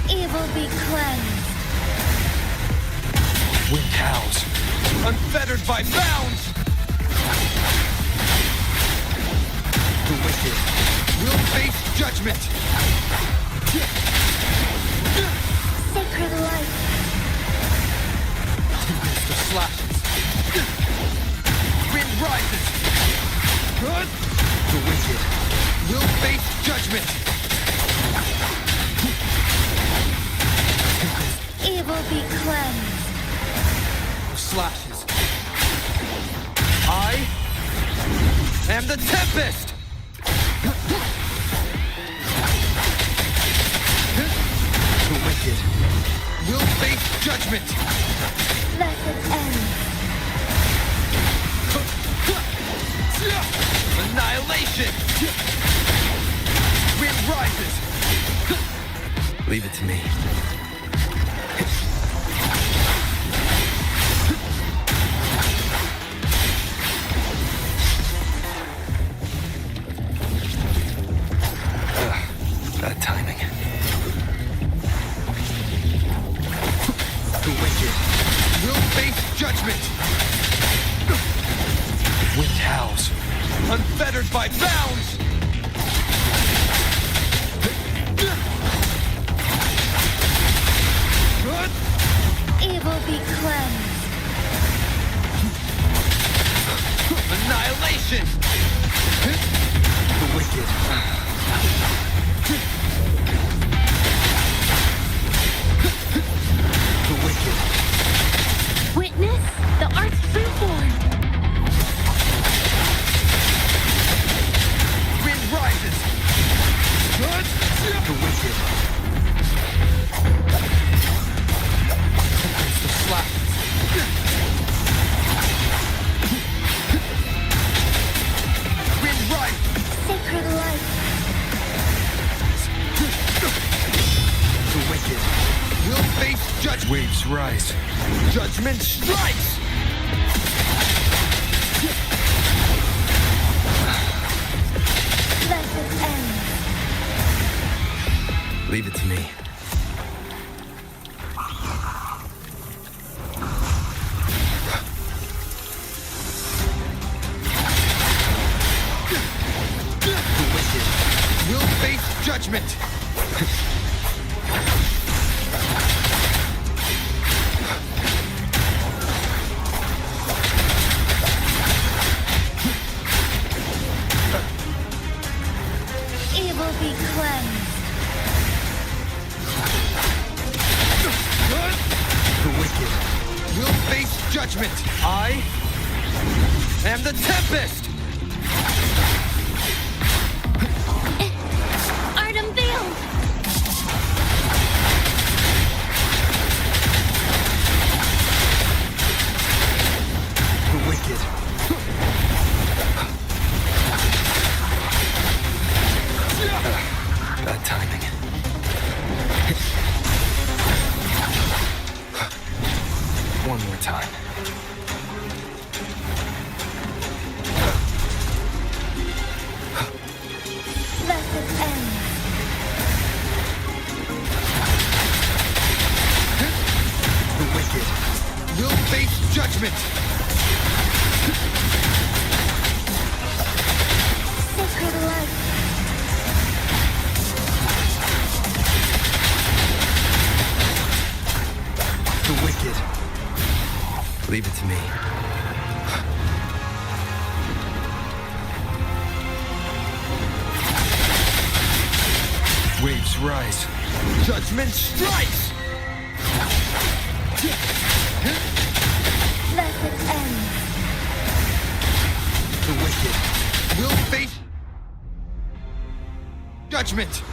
Evil be cleansed. Wind howls, unfettered by bounds. The wicked will face judgment. Sacred light. Tempest of slashes. Wind rises. The wicked will face judgment. Evil be cleansed. Slashes. I am the Tempest! The wicked will face judgment. Let it end. Annihilation! Wind rises! Leave it to me. Bad timing. The wicked will face judgment. vows, unfettered by bounds. Evil be cleansed. Annihilation. The wicked. The wicked. Witness the art's true form. Wind rises. The wicked. Against the flappers. Wind rises. Sacred light. The wicked will face judge. Waves rise. Judgment strikes. Blessed end. Leave it to me. The wicked will face judgment. Evil be cleansed. The wicked will face judgment. I am the Tempest. Art unveiled. The wicked. Bad timing. One more time. Blessed end. The wicked will face judgment. Sacred light. The wicked. Leave it to me. Waves rise. Judgment strikes. Blessed end. The wicked will face judgment.